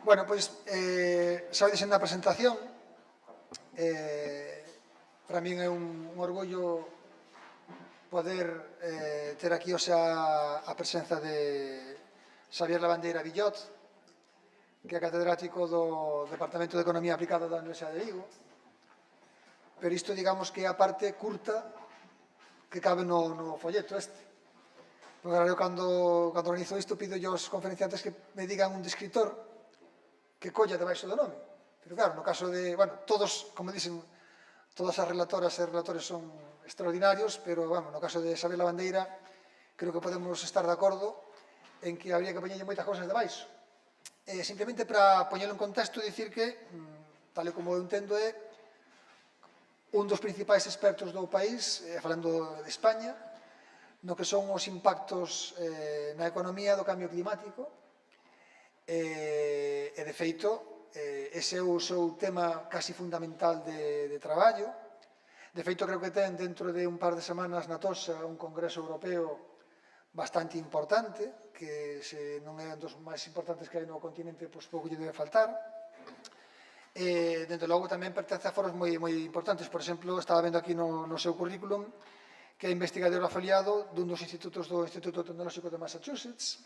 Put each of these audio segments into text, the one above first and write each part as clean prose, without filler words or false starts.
Bueno, pois, xa o dixen na presentación, para min é un orgullo poder ter aquí a presenza de Xavier Lavandeira Villot, que é catedrático do Departamento de Economía Aplicada da Universidade de Vigo, pero isto digamos que é a parte curta que cabe no folleto este. Porque claro, eu cando organizo isto pido aos conferenciantes que me digan un descritor que colla debaixo do nome. Pero claro, no caso de, bueno, todos, como dicen, todas as relatoras e relatores son extraordinarios, pero, bueno, no caso de Xavier Lavandeira, creo que podemos estar de acordo en que habría que poñerlle moitas cosas debaixo. Simplemente para poñelo en contexto, dicir que, tal e como eu entendo, é un dos principais expertos do país, falando de España, no que son os impactos na economía do cambio climático, e de feito, ese é o seu tema casi fundamental de traballo. De feito, creo que ten dentro de un par de semanas na Tosa un congreso europeo bastante importante, que se non é un dos máis importantes que hai no continente, pois pouco lle debe faltar. Dende logo tamén pertence a foros moi importantes. Por exemplo, estaba vendo aquí no seu currículum que é investigador afiliado dun dos institutos do Instituto Tecnolóxico de Massachusetts,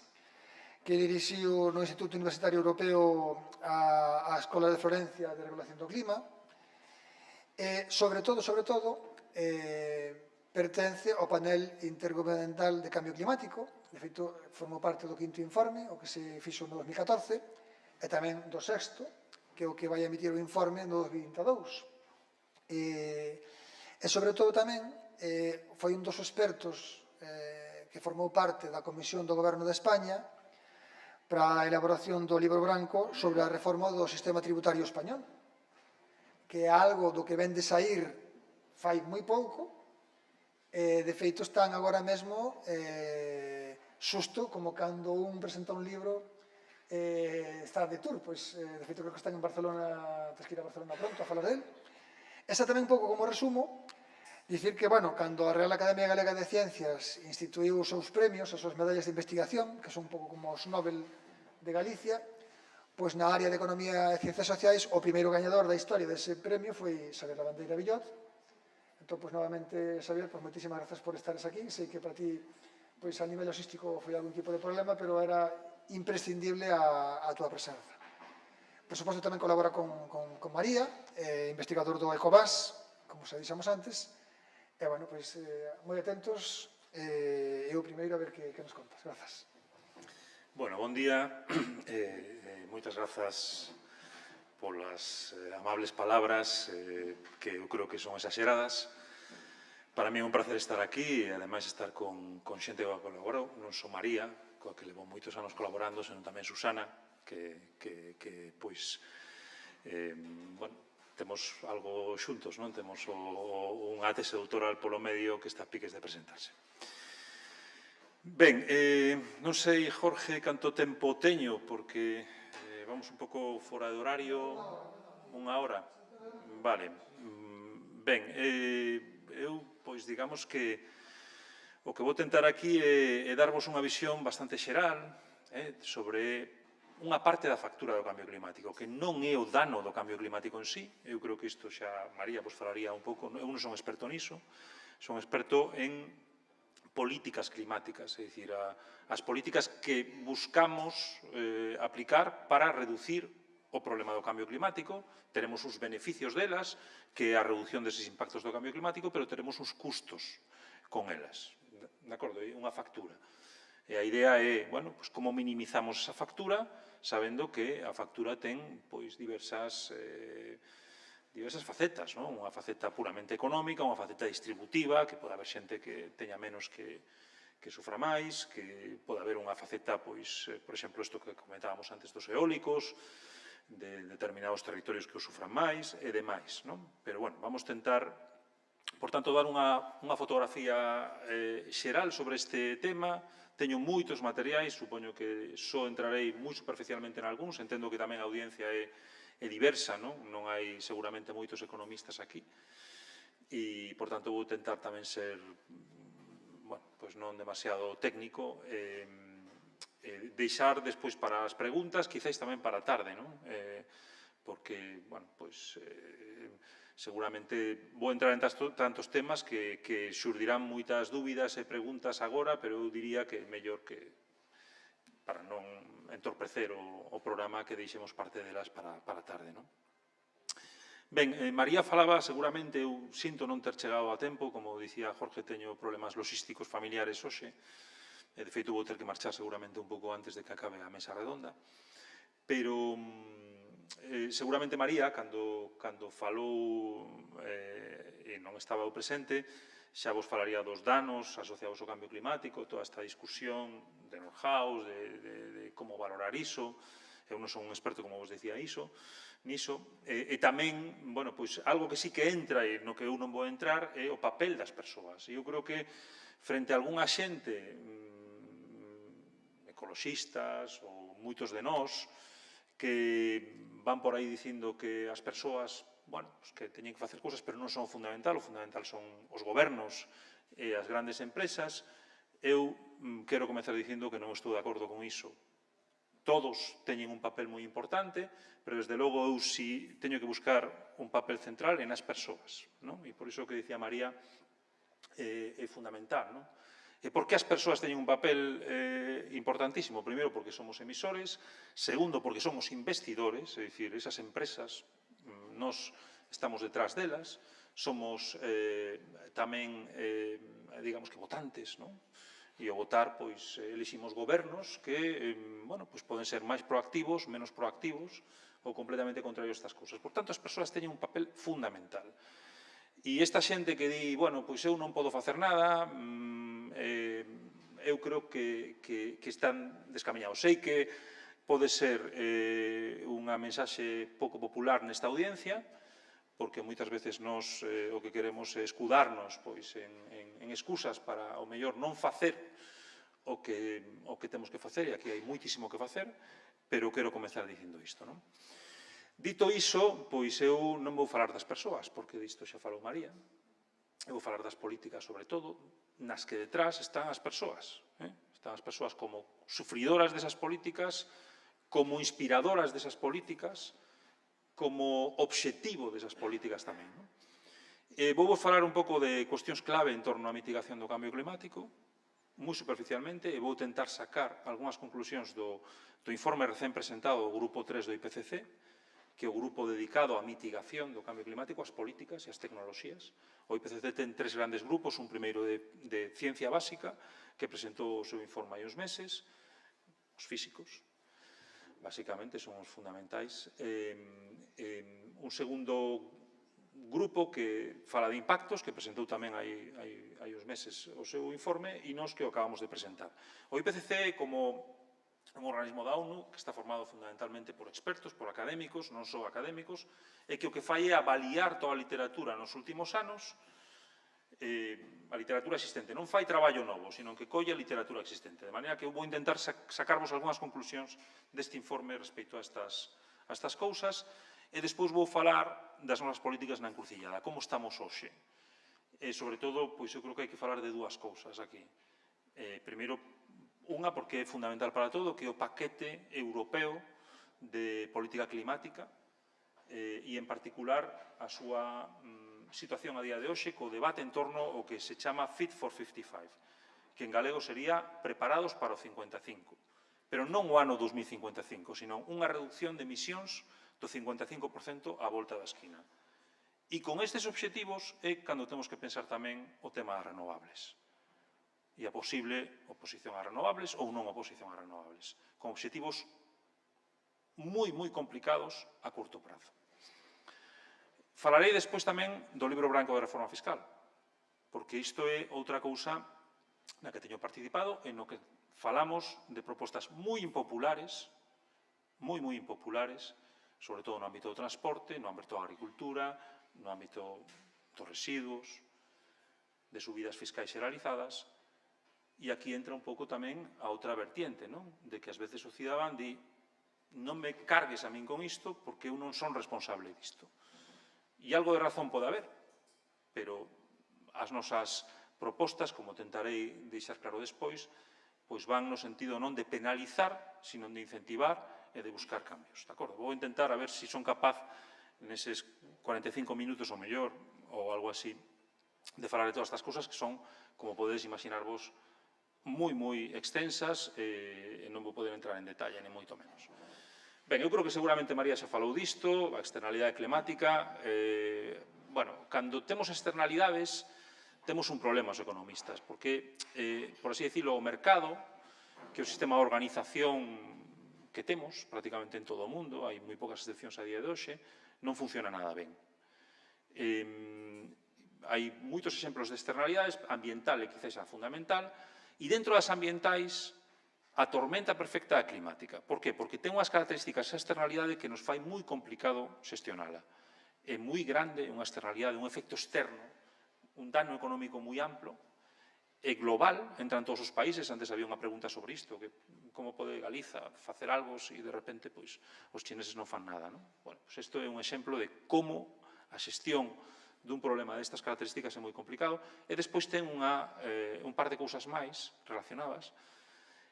que dirixiu no Instituto Universitario Europeo a Escola de Florencia de Regulación do Clima. Sobre todo, pertence ao panel intergubernamental de cambio climático. De feito, formou parte do quinto informe, o que se fixo no 2014, e tamén do sexto, que é o que vai emitir o informe no 2022. E sobre todo tamén foi un dos expertos que formou parte da Comisión do Goberno de España para a elaboración do libro branco sobre a reforma do sistema tributario español, que é algo do que ven de sair fai moi pouco, e de feito están agora mesmo xusto como cando un presenta un libro está de tour, pois de feito creo que están en Barcelona, tens que ir a Barcelona pronto a falar del. Esa tamén un pouco como resumo, dicir que, bueno, cando a Real Academia Galega de Ciencias instituiu os seus premios, as súas medallas de investigación, que son un pouco como os Nobel de Galicia, pois na área de Economía e Ciencias Sociais, o primeiro gañador da historia dese premio foi Xavier Lavandeira Villot. Entón, pois, novamente, Xavier, pois, moitísimas grazas por estares aquí. Sei que para ti, pois, a nivel logístico foi algún tipo de problema, pero era imprescindible a túa presenza. Por suposto, tamén colabora con María, investigador do ECOVAS, como xa dixemos antes. E, bueno, pois, moi atentos. Eu primeiro a ver que nos contas. Grazas. Bueno, bon día. Moitas grazas polas amables palabras que eu creo que son exageradas. Para mí é un placer estar aquí e, ademais, estar con xente que colaborou. Non só María, coa que levou moitos anos colaborando, senón tamén Susana, que pois, bueno, temos algo xuntos, non? Temos unha tese doutoral polo medio que está a piques de presentarse. Ben, non sei, Jorge, canto tempo teño, porque vamos un pouco fora de horario. Unha hora? Vale. Ben, eu, pois, digamos que o que vou tentar aquí é darvos unha visión bastante xeral sobre unha parte da factura do cambio climático, que non é o dano do cambio climático en sí. Eu creo que isto xa María vos falaría un pouco. Eu non son experto niso, son experto en políticas climáticas, é dicir, as políticas que buscamos aplicar para reducir o problema do cambio climático. Teremos os beneficios delas, que é a reducción deses impactos do cambio climático, pero teremos os custos con elas. De acordo? É unha factura. E a idea é, bueno, pues como minimizamos esa factura, sabendo que a factura ten, pois, diversas facetas, non? Unha faceta puramente económica, unha faceta distributiva, que pode haber xente que teña menos que sufra máis, que pode haber unha faceta, pois, por exemplo, isto que comentábamos antes dos eólicos, de determinados territorios que o sufran máis e demais, non? Pero, bueno, vamos tentar, por tanto, dar unha fotografía xeral sobre este tema. Teño moitos materiais, supoño que só entrarei moi superficialmente en algúns, entendo que tamén a audiencia é diversa, non hai seguramente moitos economistas aquí, e, por tanto, vou tentar tamén ser, bueno, pois non demasiado técnico, deixar despois para as preguntas, quizáis tamén para a tarde, non? Porque, bueno, pois, seguramente vou entrar en tantos temas que xurdirán moitas dúbidas e preguntas agora, pero eu diría que é mellor que, para non entorpecer o programa, que deixemos parte delas para a tarde, non? Ben, María falaba, seguramente, eu sinto non ter chegado a tempo, como dicía Jorge, teño problemas logísticos familiares hoxe, de feito vou ter que marchar seguramente un pouco antes de que acabe a mesa redonda, pero seguramente María, cando falou e non estaba o presente, xa vos falaría dos danos asociados ao cambio climático, toda esta discusión de know-how, de como valorar iso. Eu non son un experto, como vos decía, niso, e tamén, bueno, pois, algo que sí que entra e no que eu non vou entrar é o papel das persoas. E eu creo que frente a algunha xente ecoloxistas ou moitos de nós que van por aí dicindo que as persoas, bueno, que teñen que facer cousas, pero non son o fundamental son os gobernos e as grandes empresas. Eu quero comezar dicindo que non estou de acordo con iso. Todos teñen un papel moi importante, pero desde logo eu si teño que buscar un papel central en as persoas, non? E por iso que dicía María é fundamental, non? E por que as persoas teñen un papel importantísimo? Primeiro, porque somos emisores. Segundo, porque somos investidores, é dicir, esas empresas, nós estamos detrás delas. Somos tamén, digamos que, votantes, non? E ao votar, pois, eliximos gobernos que, bueno, pois poden ser máis proactivos, menos proactivos ou completamente contrarios a estas cousas. Por tanto, as persoas teñen un papel fundamental. E esta xente que di, bueno, pois eu non podo facer nada, eu creo que están descamiñados. Sei que pode ser unha mensaxe pouco popular nesta audiencia, porque moitas veces nós o que queremos é escudarnos pois, en excusas para, ao mellor, non facer o que temos que facer, e aquí hai moitísimo que facer, pero quero comezar dicindo isto, non? Dito iso, pois eu non vou falar das persoas, porque disto xa falou María. Eu vou falar das políticas, sobre todo, nas que detrás están as persoas. Están as persoas como sufridoras desas políticas, como inspiradoras desas políticas, como obxectivo desas políticas tamén. Vou vos falar un pouco de cuestións clave en torno á mitigación do cambio climático, moi superficialmente, e vou tentar sacar algunhas conclusións do informe recén presentado do Grupo 3 do IPCC, que é o grupo dedicado á mitigación do cambio climático, ás políticas e ás tecnoloxías. O IPCC ten tres grandes grupos, un primeiro de ciencia básica, que presentou o seu informe hai uns meses, os físicos, basicamente, son os fundamentais. Un segundo grupo que fala de impactos, que presentou tamén hai uns meses o seu informe, e nós que o acabamos de presentar. O IPCC, como un organismo da ONU que está formado fundamentalmente por expertos, por académicos, non só académicos, e que o que fai é avaliar toda a literatura nos últimos anos, a literatura existente. Non fai traballo novo, sino que colle a literatura existente. De maneira que eu vou intentar sacarvos algunhas conclusións deste informe respecto a estas cousas, e despois vou falar das novas políticas na encrucillada, como estamos hoxe. E, sobre todo, pois eu creo que hai que falar de dúas cousas aquí. Primeiro, unha, porque é fundamental para todo, que é o paquete europeo de política climática e, en particular, a súa situación a día de hoxe co debate en torno ao que se chama Fit for 55, que en galego sería preparados para o 55, pero non o ano 2055, sino unha reducción de emisións do 55% á volta da esquina. E con estes obxectivos é cando temos que pensar tamén o tema das renovables e a posible oposición ás renovables ou non oposición ás renovables, con obxectivos moi complicados a curto prazo. Falarei despois tamén do libro branco de reforma fiscal, porque isto é outra cousa na que teño participado, en no que falamos de propostas moi impopulares, moi impopulares, sobre todo no ámbito do transporte, no ámbito da agricultura, no ámbito dos residuos, de subidas fiscais xeralizadas. E aquí entra un pouco tamén a outra vertiente, non? De que ás veces o cidadán di non me cargues a min con isto porque eu non son responsable disto. E algo de razón pode haber, pero as nosas propostas, como tentarei deixar claro despois, pois van no sentido non de penalizar, sino de incentivar e de buscar cambios. De acordo? Vou intentar a ver se son capaz neses 45 minutos ou mellor, ou algo así, de falar de todas estas cousas que son, como podedes imaginarvos, moi extensas e non vou poder entrar en detalle, nem moito menos. Ben, eu creo que seguramente María xa falou disto, a externalidade climática. Bueno, cando temos externalidades, temos un problema os economistas, porque, por así decirlo, o mercado, que é o sistema de organización que temos prácticamente en todo o mundo, hai moi poucas excepcións a día de hoxe, non funciona nada ben. Hai moitos exemplos de externalidades, ambiental e quizás a fundamental, e dentro das ambientais, a tormenta perfecta é a climática. Por qué? Porque ten unhas características a externalidade que nos fai moi complicado xestionala. É moi grande unha externalidade, un efecto externo, un dano económico moi amplo, é global, entran todos os países. Antes había unha pregunta sobre isto, que como pode Galiza facer algo se de repente pois, os chineses non fan nada, non? Bueno, pois isto é un exemplo de como a xestión dun problema destas características é moi complicado, e despois ten un par de cousas máis relacionadas,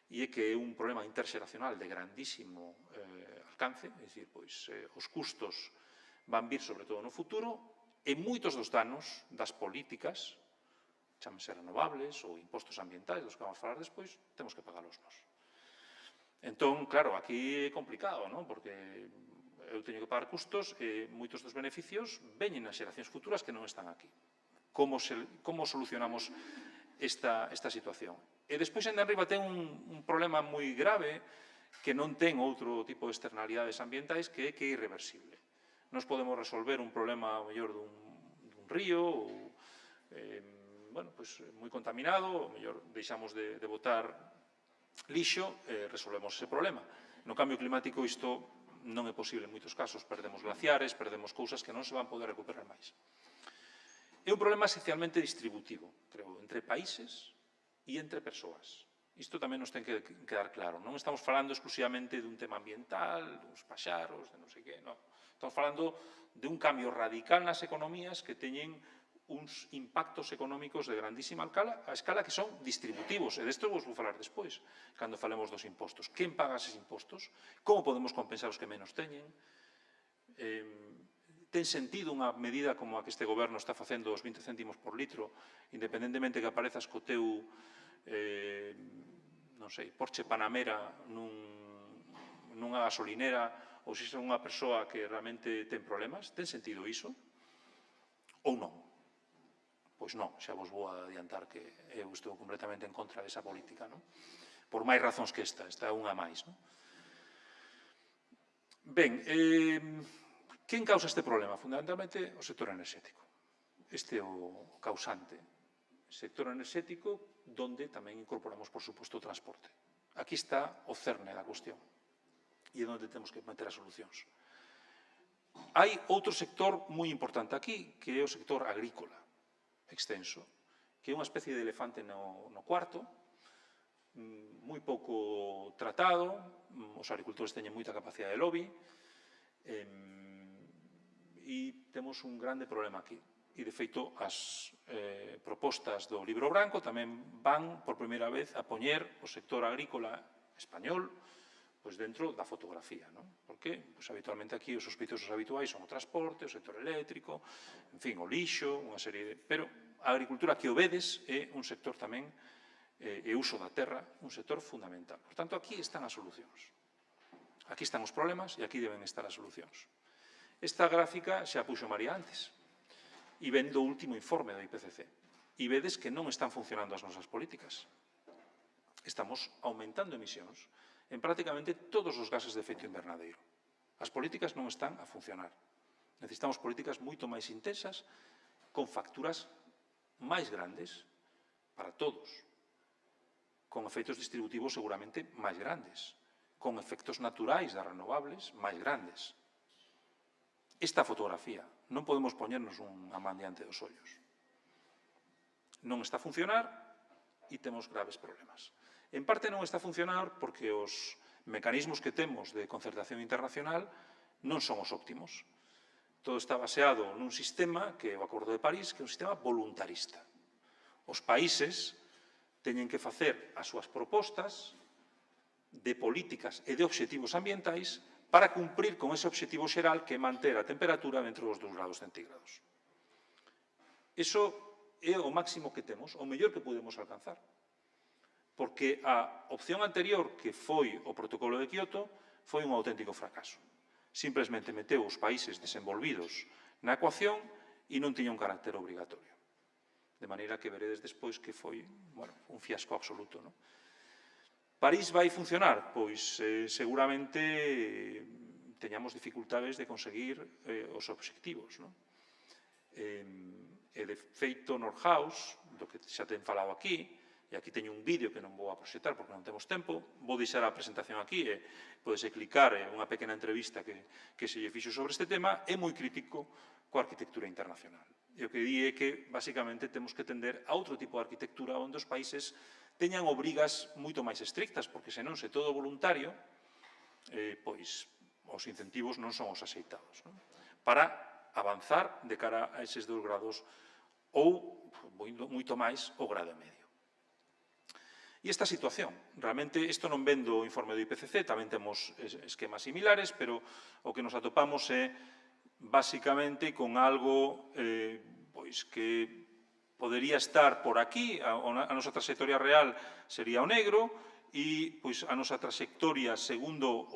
e é que é un problema interxeracional de grandísimo alcance, é dicir, pois os custos van vir sobre todo no futuro, e moitos dos danos das políticas, chámense renovables ou impostos ambientais, dos que vamos falar despois, temos que pagalos nós. Entón, claro, aquí é complicado, non? Porque eu teño que pagar custos e moitos dos beneficios veñen nas xeracións futuras que non están aquí. Como solucionamos esta situación? E despois, en arriba, ten un problema moi grave que non ten outro tipo de externalidades ambientais, que é irreversible. Nos podemos resolver un problema, ao mellor, dun río, ou, bueno, pois, moi contaminado, ou mellor, deixamos de botar lixo, resolvemos ese problema. No cambio climático, isto non é posible en moitos casos. Perdemos glaciares, perdemos cousas que non se van poder recuperar máis. É un problema esencialmente distributivo, creo, entre países e entre persoas. Isto tamén nos ten que quedar claro. Non estamos falando exclusivamente dun tema ambiental, dos paxaros, de non sei que, non. Estamos falando de un cambio radical nas economías que teñen uns impactos económicos de grandísima escala que son distributivos. E desto vos vou falar despois, cando falemos dos impostos. Quen paga eses impostos? Como podemos compensar os que menos teñen? Ten sentido unha medida como a que este goberno está facendo os 20 céntimos por litro, independentemente que aparezas co teu, non sei, Porsche Panamera nunha gasolinera, ou se é unha persoa que realmente ten problemas? Ten sentido iso? Ou non? Pois non, xa vos vou adiantar que eu estou completamente en contra desa política, non? Por máis razóns que esta é unha máis, non? Ben, quen causa este problema? Fundamentalmente o sector enerxético. Este é o causante. Sector enerxético, donde tamén incorporamos, por suposto, o transporte. Aquí está o cerne da cuestión. E é onde temos que meter as solucións. Hai outro sector moi importante aquí, que é o sector agrícola, extenso, que é unha especie de elefante no cuarto, moi pouco tratado, os agricultores teñen moita capacidade de lobby, e temos un grande problema aquí. E, de feito, as propostas do libro branco tamén van, por primeira vez, a poñer o sector agrícola español pois dentro da fotografía, non? Porque, pois, habitualmente aquí os sospeitosos habituais son o transporte, o sector eléctrico, en fin, o lixo, unha serie de... Pero a agricultura que obedes é un sector tamén, e uso da terra, un sector fundamental. Por tanto, aquí están as solucións. Aquí están os problemas e aquí deben estar as solucións. Esta gráfica xa puxo María antes, e ven do último informe do IPCC. E vedes que non están funcionando as nosas políticas. Estamos aumentando emisións en prácticamente todos os gases de efecto invernadeiro. As políticas non están a funcionar. Necesitamos políticas moito máis intensas, con facturas máis grandes para todos, con efectos distributivos seguramente máis grandes, con efectos naturais das renovables máis grandes. Esta fotografía, non podemos poñernos unha man diante dos ollos. Non está a funcionar e temos graves problemas. En parte non está a funcionar porque os mecanismos que temos de concertación internacional non son os óptimos. Todo está baseado nun sistema, que é o Acordo de París, que é un sistema voluntarista. Os países teñen que facer as súas propostas de políticas e de obxectivos ambientais para cumprir con ese obxectivo xeral que é manter a temperatura dentro dos 2 grados centígrados. Iso é o máximo que temos, o mellor que podemos alcanzar. Porque a opción anterior, que foi o protocolo de Kioto, foi un auténtico fracaso. Simplesmente meteu os países desenvolvidos na ecuación e non tiña un carácter obrigatorio. De maneira que veredes despois que foi un fiasco absoluto. París vai funcionar? Pois seguramente teñamos dificultades de conseguir os obxectivos. E de feito Nordhaus, do que xa ten falado aquí, e aquí teño un vídeo que non vou a proxectar porque non temos tempo, vou deixar a presentación aquí e podese clicar unha pequena entrevista que se lle fixo sobre este tema, é moi crítico coa arquitectura internacional. E o que di é que, basicamente, temos que tender a outro tipo de arquitectura onde os países teñan obrigas moito máis estrictas, porque senón, se todo voluntario, pois os incentivos non son os axeitados, para avanzar de cara a eses 2 grados ou, moito máis, o grado e medio. E esta situación, realmente, isto non ven do informe do IPCC, tamén temos esquemas similares, pero o que nos atopamos é, basicamente, con algo que podería estar por aquí, a nosa trayectoria real sería o negro, e a nosa trayectoria segundo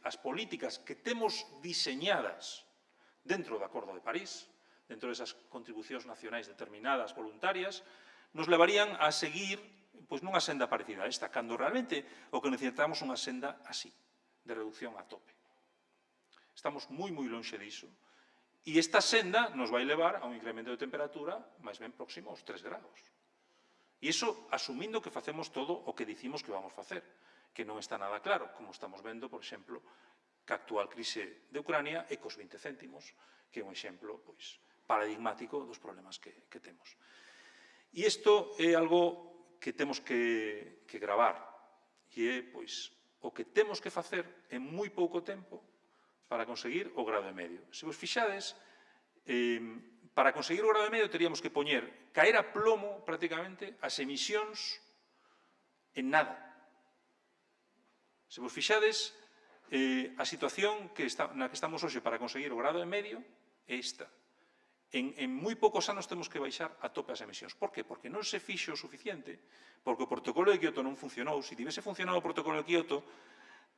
as políticas que temos diseñadas dentro do Acordo de París, dentro desas contribucións nacionais determinadas, voluntarias, nos levarían a seguir nunha senda parecida a esta, cando realmente o que necesitamos é unha senda así, de reducción a tope. Estamos moi lonxe diso. E esta senda nos vai levar a un incremento de temperatura máis ben próximo aos 3 grados. E iso asumindo que facemos todo o que dicimos que vamos facer, que non está nada claro, como estamos vendo, por exemplo, que a actual crise de Ucrania é cos 20 céntimos, que é un exemplo paradigmático dos problemas que temos. E isto é algo que temos que gravar, e é o que temos que facer en moi pouco tempo para conseguir o grado e medio. Se vos fixades, para conseguir o grado e medio teríamos que caer a plomo prácticamente as emisións en nada. Se vos fixades, a situación na que estamos hoxe para conseguir o grado e medio é esta. En moi poucos anos temos que baixar a tope as emisións. Por que? Porque non se fixo o suficiente, porque o protocolo de Kioto non funcionou. Se tivese funcionado o protocolo de Kioto,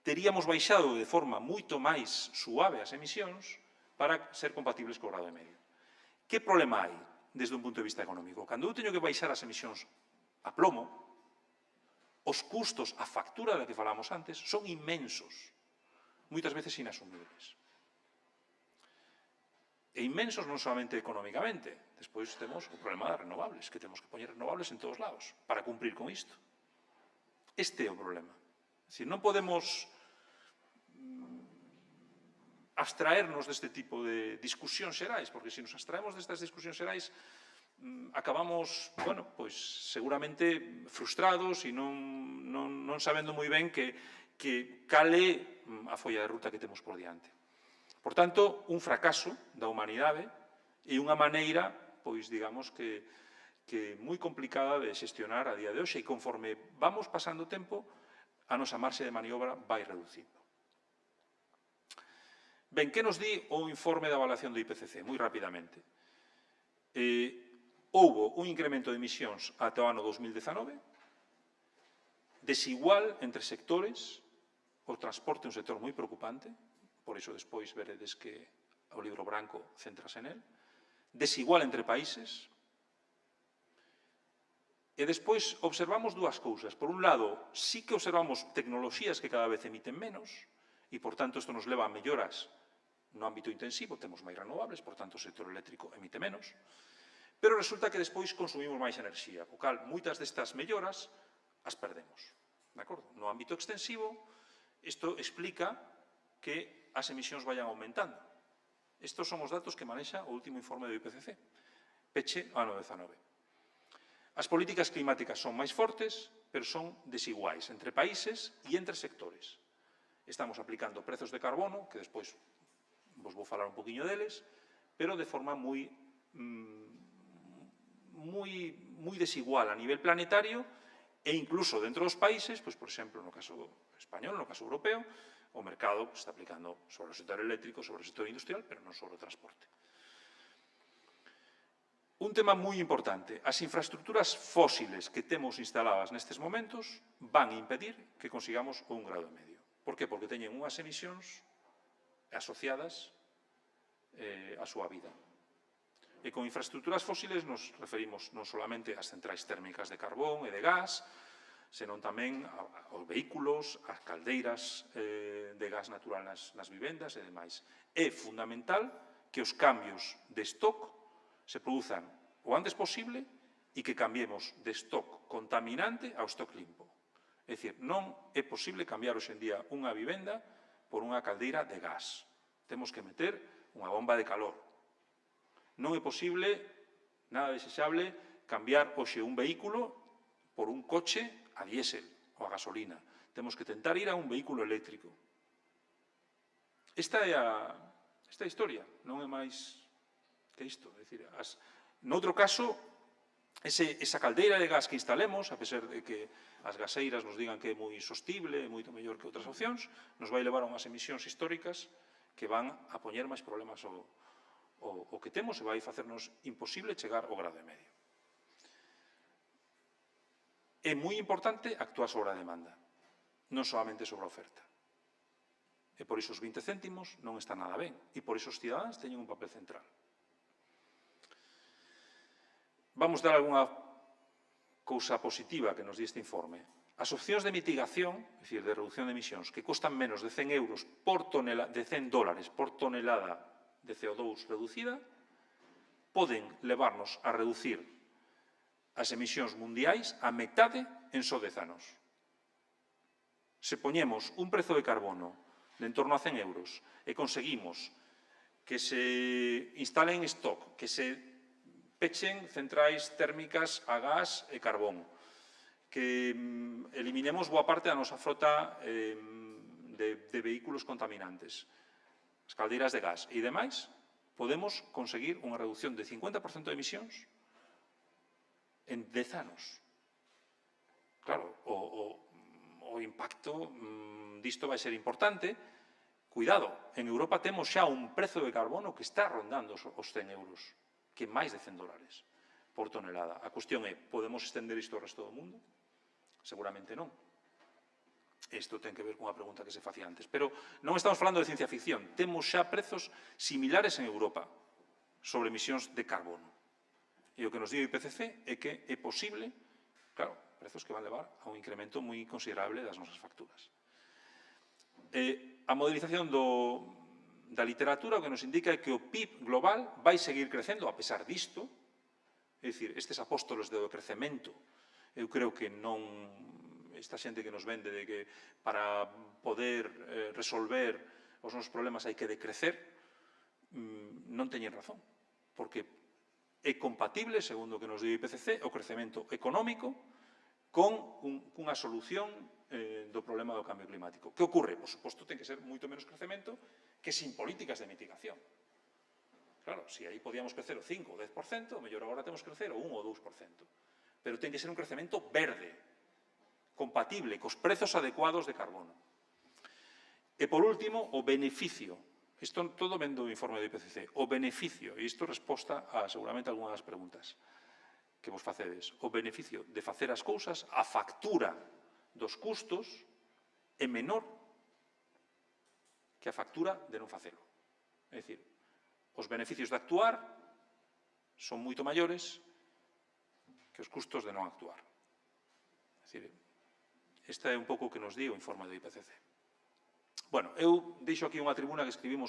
teríamos baixado de forma moito máis suave as emisións para ser compatibles co grado e medio. Que problema hai desde un punto de vista económico? Cando eu teño que baixar as emisións a plomo, os custos, a factura da que falamos antes, son inmensos, moitas veces inasumibles. E inmensos non solamente económicamente, despois temos o problema das renovables, que temos que poñer renovables en todos lados para cumprir con isto. Este é o problema. É dicir, non podemos abstraernos deste tipo de discusións xerais, porque se nos abstraemos destas discusións xerais acabamos, seguramente frustrados e non sabendo moi ben que cal é a folla de ruta que temos por diante. Por tanto, un fracaso da humanidade e unha maneira, digamos que moi complicada de xestionar a día de hoxe, e conforme vamos pasando o tempo, a nosa marxe de maniobra vai reducindo. Ben, que nos di o informe de avaliación do IPCC? Moi rapidamente. Houbo un incremento de emisións ata o ano 2019, desigual entre sectores, o transporte é un sector moi preocupante, por iso despois veredes que o libro branco céntrase nel, desigual entre países, e despois observamos dúas cousas. Por un lado, sí que observamos tecnoloxías que cada vez emiten menos, e, por tanto, isto nos leva a melloras no ámbito intensivo, temos máis renovables, por tanto, o sector eléctrico emite menos, pero resulta que despois consumimos máis enerxía, co cal moitas destas melloras as perdemos. No ámbito extensivo, isto explica que as emisións vayan aumentando. Estos son os datos que manexa o último informe do IPCC, peche ao ano 19. As políticas climáticas son máis fortes, pero son desiguais entre países e entre sectores. Estamos aplicando prezos de carbono, que despois vos vou falar un poquinho deles, pero de forma moi desigual a nivel planetario E incluso dentro dos países, pois, por exemplo, no caso español, no caso europeo, o mercado está aplicando sobre o sector eléctrico, sobre o sector industrial, pero non sobre o transporte. Un tema moi importante, as infraestructuras fósiles que temos instaladas nestes momentos van impedir que consigamos 1,5 grados. Por que? Porque teñen unhas emisións asociadas á súa vida. E con infraestructuras fósiles nos referimos non solamente ás centrais térmicas de carbón e de gas, senón tamén aos vehículos, ás caldeiras de gas natural nas vivendas e demais. É fundamental que os cambios de stock se produzan o antes posible e que cambiemos de stock contaminante ao stock limpo. É dicir, non é posible cambiar hoxe en día unha vivenda por unha caldeira de gas. Temos que meter unha bomba de calor. Non é posible, nada desexable, cambiar hoxe un vehículo por un coche a diésel ou a gasolina. Temos que tentar ir a un vehículo eléctrico. Esta é a historia, non é máis que isto. É dicir, noutro caso, esa caldeira de gas que instalemos, a pesar de que as gaseiras nos digan que é moi sostible, é moito mellor que outras opcións, nos vai levar a unhas emisións históricas que van a poñer máis problemas o que temos e vai facernos imposible chegar ao 1,5 grados. É moi importante actuar sobre a demanda, non solamente sobre a oferta. E por iso os 20 céntimos non están nada ben, e por iso os cidadáns teñen un papel central. Vamos dar algunha cousa positiva que nos di este informe. As opcións de mitigación, é dicir, de reducción de emisións, que costan menos de 100 euros de 100 dólares por tonelada de CO2 reducida, poden levarnos a reducir as emisións mundiais a metade en só 10 anos. Se poñemos un prezo de carbono de en torno a 100 euros e conseguimos que se instalen stock, que se pechen centrais térmicas a gas e carbón, que eliminemos boa parte da nosa frota de vehículos contaminantes, as caldeiras de gas e demais, podemos conseguir unha reducción de 50% de emisións en 10 anos. Claro, o impacto disto vai ser importante. Cuidado, en Europa temos xa un prezo de carbono que está rondando os 100 euros, que é máis de 100 dólares por tonelada. A cuestión é, podemos estender isto ao resto do mundo? Seguramente non. Isto ten que ver cunha pregunta que se facía antes. Pero non estamos falando de ciencia ficción. Temos xa prezos similares en Europa sobre emisións de carbono. E o que nos di o IPCC é que é posible, claro, prezos que van levar a un incremento moi considerable das nosas facturas. A modelización da literatura o que nos indica é que o PIB global vai seguir crecendo a pesar disto. É dicir, estes apóstolos do crecemento, eu creo que non... esta xente que nos vende de que para poder resolver os nosos problemas hai que decrecer, non teñen razón, porque é compatible, segundo o que nos di o IPCC, o crecemento económico con unha solución do problema do cambio climático. Que ocorre? Por suposto, ten que ser moito menos crecemento que sin políticas de mitigación. Claro, se aí podíamos crecer o 5 ou 10%, mellor agora temos que crecer o 1 ou 2%. Pero ten que ser un crecemento verde, compatible cos prezos adecuados de carbono. E, por último, o beneficio. Isto todo ven do informe do IPCC. O beneficio, e isto resposta a seguramente algunhas das preguntas que vos facedes. O beneficio de facer as cousas, a factura dos custos é menor que a factura de non facelo. É dicir, os beneficios de actuar son moito maiores que os custos de non actuar. É dicir, esta é un pouco o que nos di o informe do IPCC. Bueno, eu deixo aquí unha tribuna que escribín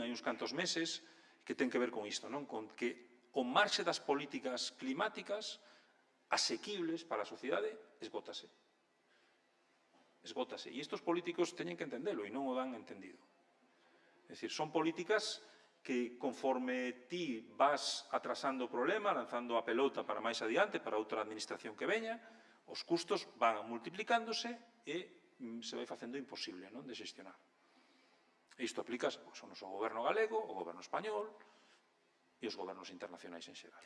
hai uns cantos meses, que ten que ver con isto, non? Con que o marxe das políticas climáticas asequibles para a sociedade esgótase. Esgótase. E estes políticos teñen que entendelo e non o dan entendido. É dicir, son políticas que conforme ti vas atrasando o problema, lanzando a pelota para máis adiante, para outra administración que veña, os custos van multiplicándose e se vai facendo imposible, non, de xestionar. Isto aplica ao noso goberno galego, ao goberno español e aos gobernos internacionais en xeral.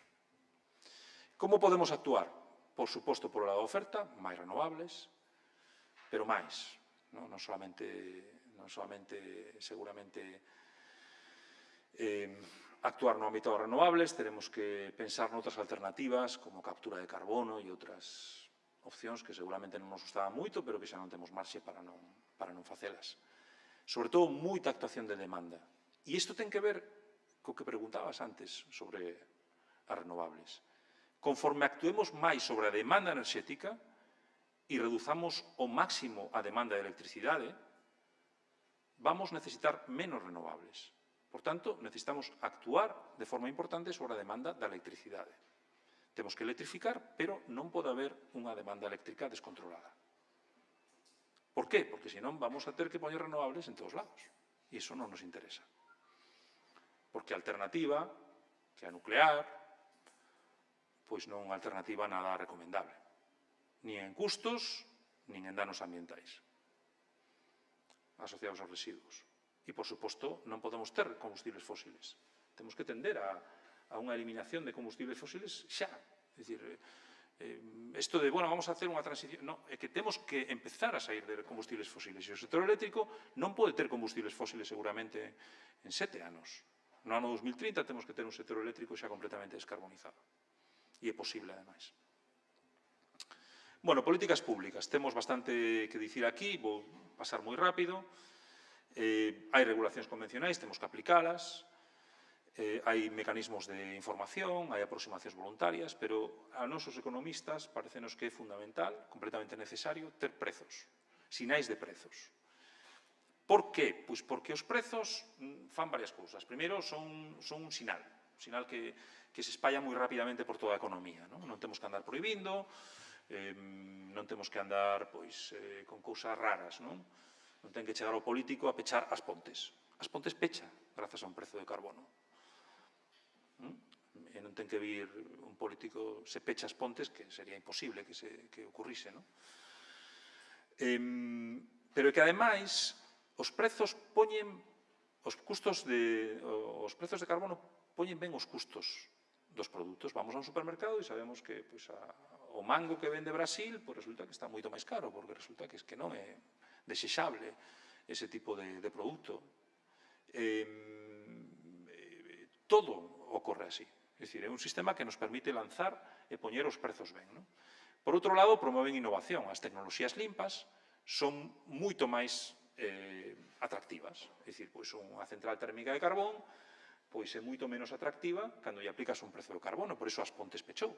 Como podemos actuar? por suposto, por lado da oferta, máis renovables, pero máis, non solamente seguramente actuar no ámbito das renovables, teremos que pensar noutras alternativas, como captura de carbono e outras opcións que seguramente non nos gustaban moito, pero que xa non temos marxe para non facelas. Sobre todo, moita actuación de demanda. E isto ten que ver co que preguntabas antes sobre as renovables. Conforme actuemos máis sobre a demanda enerxética e reduzamos ao máximo a demanda de electricidade, vamos necesitar menos renovables. Por tanto, necesitamos actuar de forma importante sobre a demanda da electricidade. Temos que electrificar, pero non pode haber unha demanda eléctrica descontrolada. Por qué? Porque senón vamos a ter que poñer renovables en todos lados. E iso non nos interesa. Porque a alternativa, que é a nuclear, pois non é unha alternativa nada recomendable. Nin en custos, nin en danos ambientais asociados aos residuos. E, por suposto, non podemos ter combustibles fósiles. Temos que tender a unha eliminación de combustibles fósiles xa. É dicir, isto de, bueno, vamos a hacer unha transición... Non, é que temos que empezar a sair de combustibles fósiles. E o sector eléctrico non pode ter combustibles fósiles seguramente en 7 anos. No ano 2030 temos que ter un sector eléctrico xa completamente descarbonizado. E é posible, ademais. Bueno, políticas públicas. Temos bastante que dicir aquí, vou pasar moi rápido. Hai regulacións convencionais, temos que aplicalas. Hai mecanismos de información, hai aproximacións voluntarias, pero a nosos economistas parecenos que é fundamental, completamente necesario, ter prezos, sinais de prezos. Por qué? Pois porque os prezos fan varias cousas. Primeiro, son un sinal que se espalla moi rapidamente por toda a economía. Non temos que andar prohibindo, non temos que andar con cousas raras. Non ten que chegar o político a pechar as pontes. As pontes pecha grazas a un prezo de carbono. E non ten que vir un político se pecha as pontes, que sería imposible que ocurrise. Pero que, ademais, os prezos poñen os prezos de carbono poñen ben os custos dos produtos. Vamos a un supermercado e sabemos que o mango que vende Brasil resulta que está moito máis caro, porque resulta que non é desexable ese tipo de produto. Todo ocorre así. É dicir, é un sistema que nos permite lanzar e poñer os prezos ben. Por outro lado, promoven innovación. As tecnoloxías limpas son moito máis atractivas. É dicir, unha central térmica de carbón é moito menos atractiva cando lle aplicas un prezo de carbono. Por iso as pontes pechou.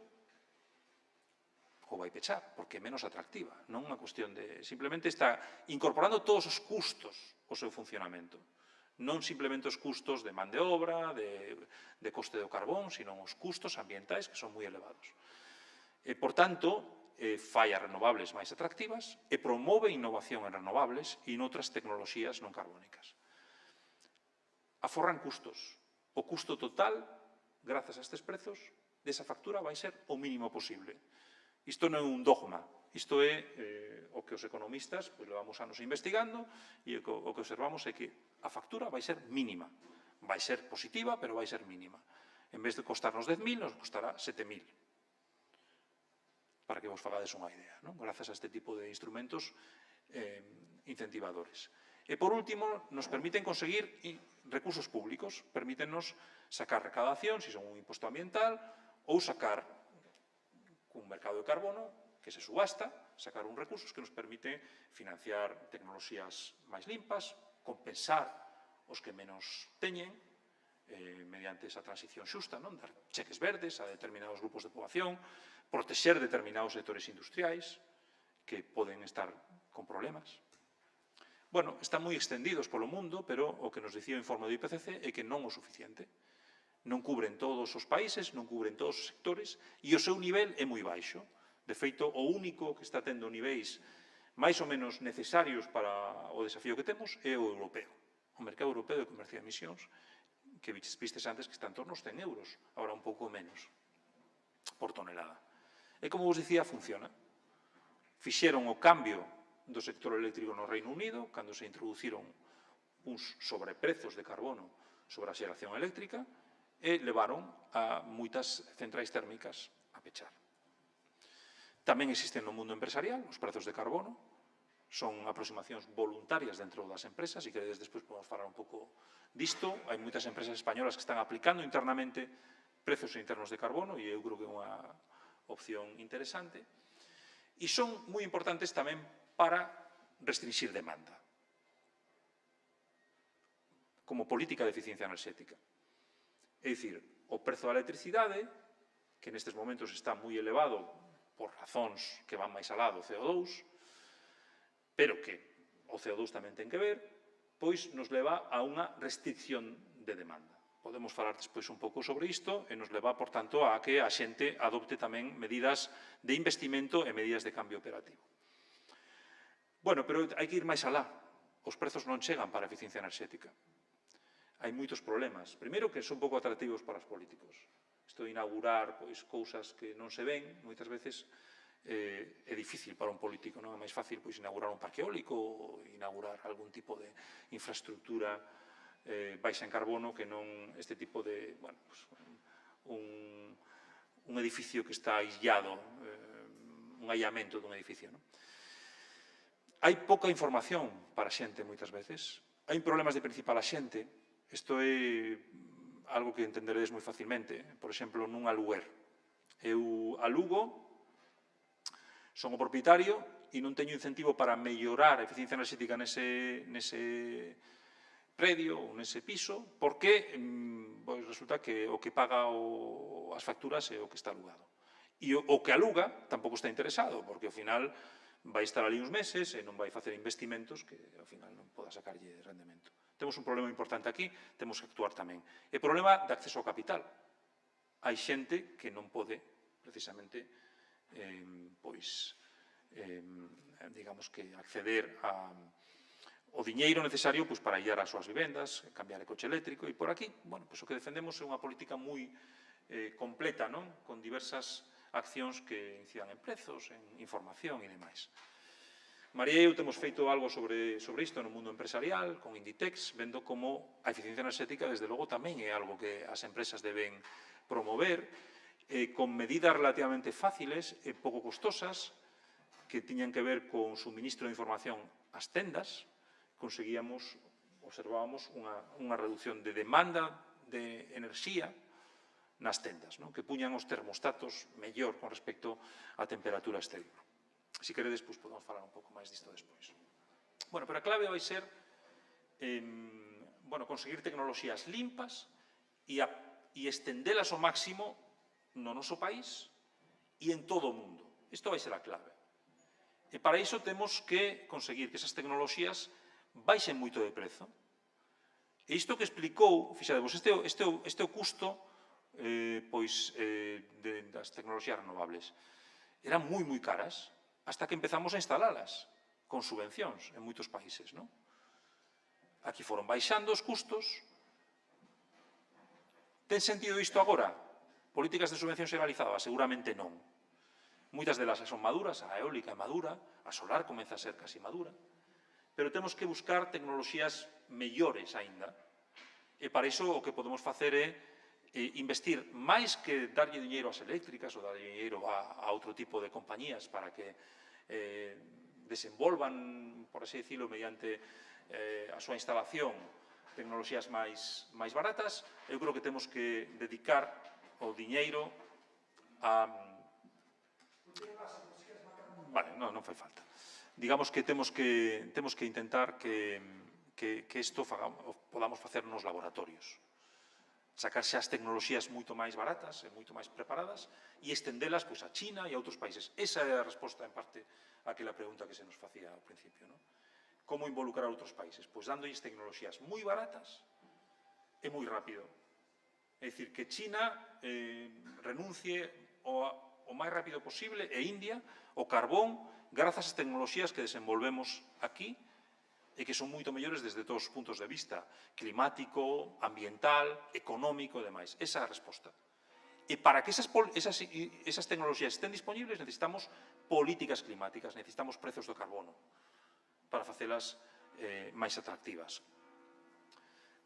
Ou vai pechar, porque é menos atractiva. Non unha cuestión de... Simplemente está incorporando todos os custos ao seu funcionamento. Non simplemente os custos de man de obra, de coste do carbón, sino os custos ambientais que son moi elevados. Por tanto, fai as renovables máis atractivas e promove innovación en renovables e en outras tecnoloxías non carbónicas. Aforran custos. O custo total, grazas a estes prezos, desa factura vai ser o mínimo posible. Isto non é un dogma, isto é o que os economistas levamos anos investigando e o que observamos é que a factura vai ser mínima. Vai ser positiva, pero vai ser mínima. En vez de costarnos 10.000, nos costará 7.000. Para que vos fagades unha idea, grazas a este tipo de instrumentos incentivadores. E, por último, nos permiten conseguir recursos públicos, permítennos sacar recaudación, se son un imposto ambiental, ou sacar un mercado de carbono que se subasta, sacar uns recursos que nos permite financiar tecnoloxías máis limpas, compensar os que menos teñen, mediante esa transición xusta, dar cheques verdes a determinados grupos de poboación, protexer determinados sectores industriais que poden estar con problemas. Bueno, están moi extendidos polo mundo, pero o que nos dicía o informe do IPCC é que non o suficiente. Non cubren todos os países, non cubren todos os sectores, e o seu nivel é moi baixo. De feito, o único que está tendo niveis máis ou menos necesarios para o desafío que temos é o europeo. O mercado europeo de comercio de emisións, que vistes antes que está en torno aos 100 euros, agora un pouco menos por tonelada. E como vos dicía, funciona. Fixeron o cambio do sector eléctrico no Reino Unido, cando se introduciron uns sobreprezos de carbono sobre a xeración eléctrica, e levaron a moitas centrais térmicas a pechar. Tamén existen no mundo empresarial os prezos de carbono, son aproximacións voluntarias dentro das empresas, e que despois podemos falar un pouco disto. Hai moitas empresas españolas que están aplicando internamente prezos internos de carbono, e eu creo que é unha opción interesante. E son moi importantes tamén para restringir demanda, como política de eficiencia enerxética. É dicir, o prezo da electricidade, que nestes momentos está moi elevado por razóns que van máis alá do CO2, pero que o CO2 tamén ten que ver, pois nos leva a unha restricción de demanda. Podemos falar despois un pouco sobre isto e nos leva, por tanto, a que a xente adopte tamén medidas de investimento e medidas de cambio operativo. Bueno, pero hai que ir máis alá. Os prezos non chegan para a eficiencia enerxética. Hai moitos problemas. Primeiro, que son pouco atractivos para os políticos. Isto de inaugurar cousas que non se ven, moitas veces é difícil para un político, non é máis fácil inaugurar un parque eólico ou inaugurar algún tipo de infraestructura baixa en carbono que non este tipo de, bueno, un edificio que está aislado, un aillamento dun edificio, non? Hai pouca información para a xente moitas veces, hai problemas de principal a xente. Isto é algo que entenderedes moi facilmente. Por exemplo, nun aluguer. Eu alugo, son o propietario e non teño incentivo para mellorar a eficiencia enerxética nese predio ou nese piso, porque resulta que o que paga as facturas é o que está alugado. E o que aluga tampouco está interesado, porque ao final vai estar ali uns meses e non vai facer investimentos que ao final non poda sacarlle rendemento. Temos un problema importante aquí, temos que actuar tamén. E problema de acceso ao capital. Hai xente que non pode, precisamente, digamos que acceder ao diñeiro necesario para illar as súas vivendas, cambiar de coche eléctrico, e por aquí, bueno, o que defendemos é unha política moi completa, non? Con diversas accións que incidan en prezos, en información e demais. María e eu temos feito algo sobre isto no mundo empresarial, con Inditex, vendo como a eficiencia enerxética, desde logo, tamén é algo que as empresas deben promover, con medidas relativamente fáciles e pouco costosas, que tiñan que ver con suministro de información ás tendas. Observábamos unha reducción de demanda de enerxía nas tendas, que puñan os termostatos mellor con respecto á temperatura exterior. Se queredes, podemos falar un pouco máis disto despois. Bueno, pero a clave vai ser conseguir tecnoloxías limpas e estendelas ao máximo no noso país e en todo o mundo. Isto vai ser a clave. E para iso temos que conseguir que esas tecnoloxías baixen moito de prezo. E isto que explicou, fixadevos, este é o custo das tecnoloxías renovables. Eran moi caras, hasta que empezamos a instalalas con subvencións en moitos países. Aquí foron baixando os custos. Ten sentido isto agora? Políticas de subvencións generalizadas? Seguramente non. Moitas delas son maduras, a eólica é madura, a solar comeza a ser casi madura, pero temos que buscar tecnoloxías mellores aínda. E para iso o que podemos facer é investir máis que darlle diñeiro ás eléctricas ou darlle diñeiro a outro tipo de compañías para que desenvolvan, por así decirlo, mediante a súa instalación tecnoloxías máis baratas. Eu creo que temos que dedicar o diñeiro a... Vale, non fai falta. Digamos que temos que intentar que isto podamos facer nos laboratorios. Sacarse as tecnoloxías moito máis baratas e moito máis preparadas e estendelas a China e a outros países. Esa é a resposta, en parte, a aquela pregunta que se nos facía ao principio. Como involucrar a outros países? Pois dándolles tecnoloxías moi baratas e moi rápido. É dicir, que China renuncie o máis rápido posible, e India, o carbón, grazas ás tecnoloxías que desenvolvemos aquí, e que son moito mellores desde todos os puntos de vista, climático, ambiental, económico e demais. Esa é a resposta. E para que esas tecnoloxías estén disponibles necesitamos políticas climáticas, necesitamos prezos do carbono para facelas máis atractivas.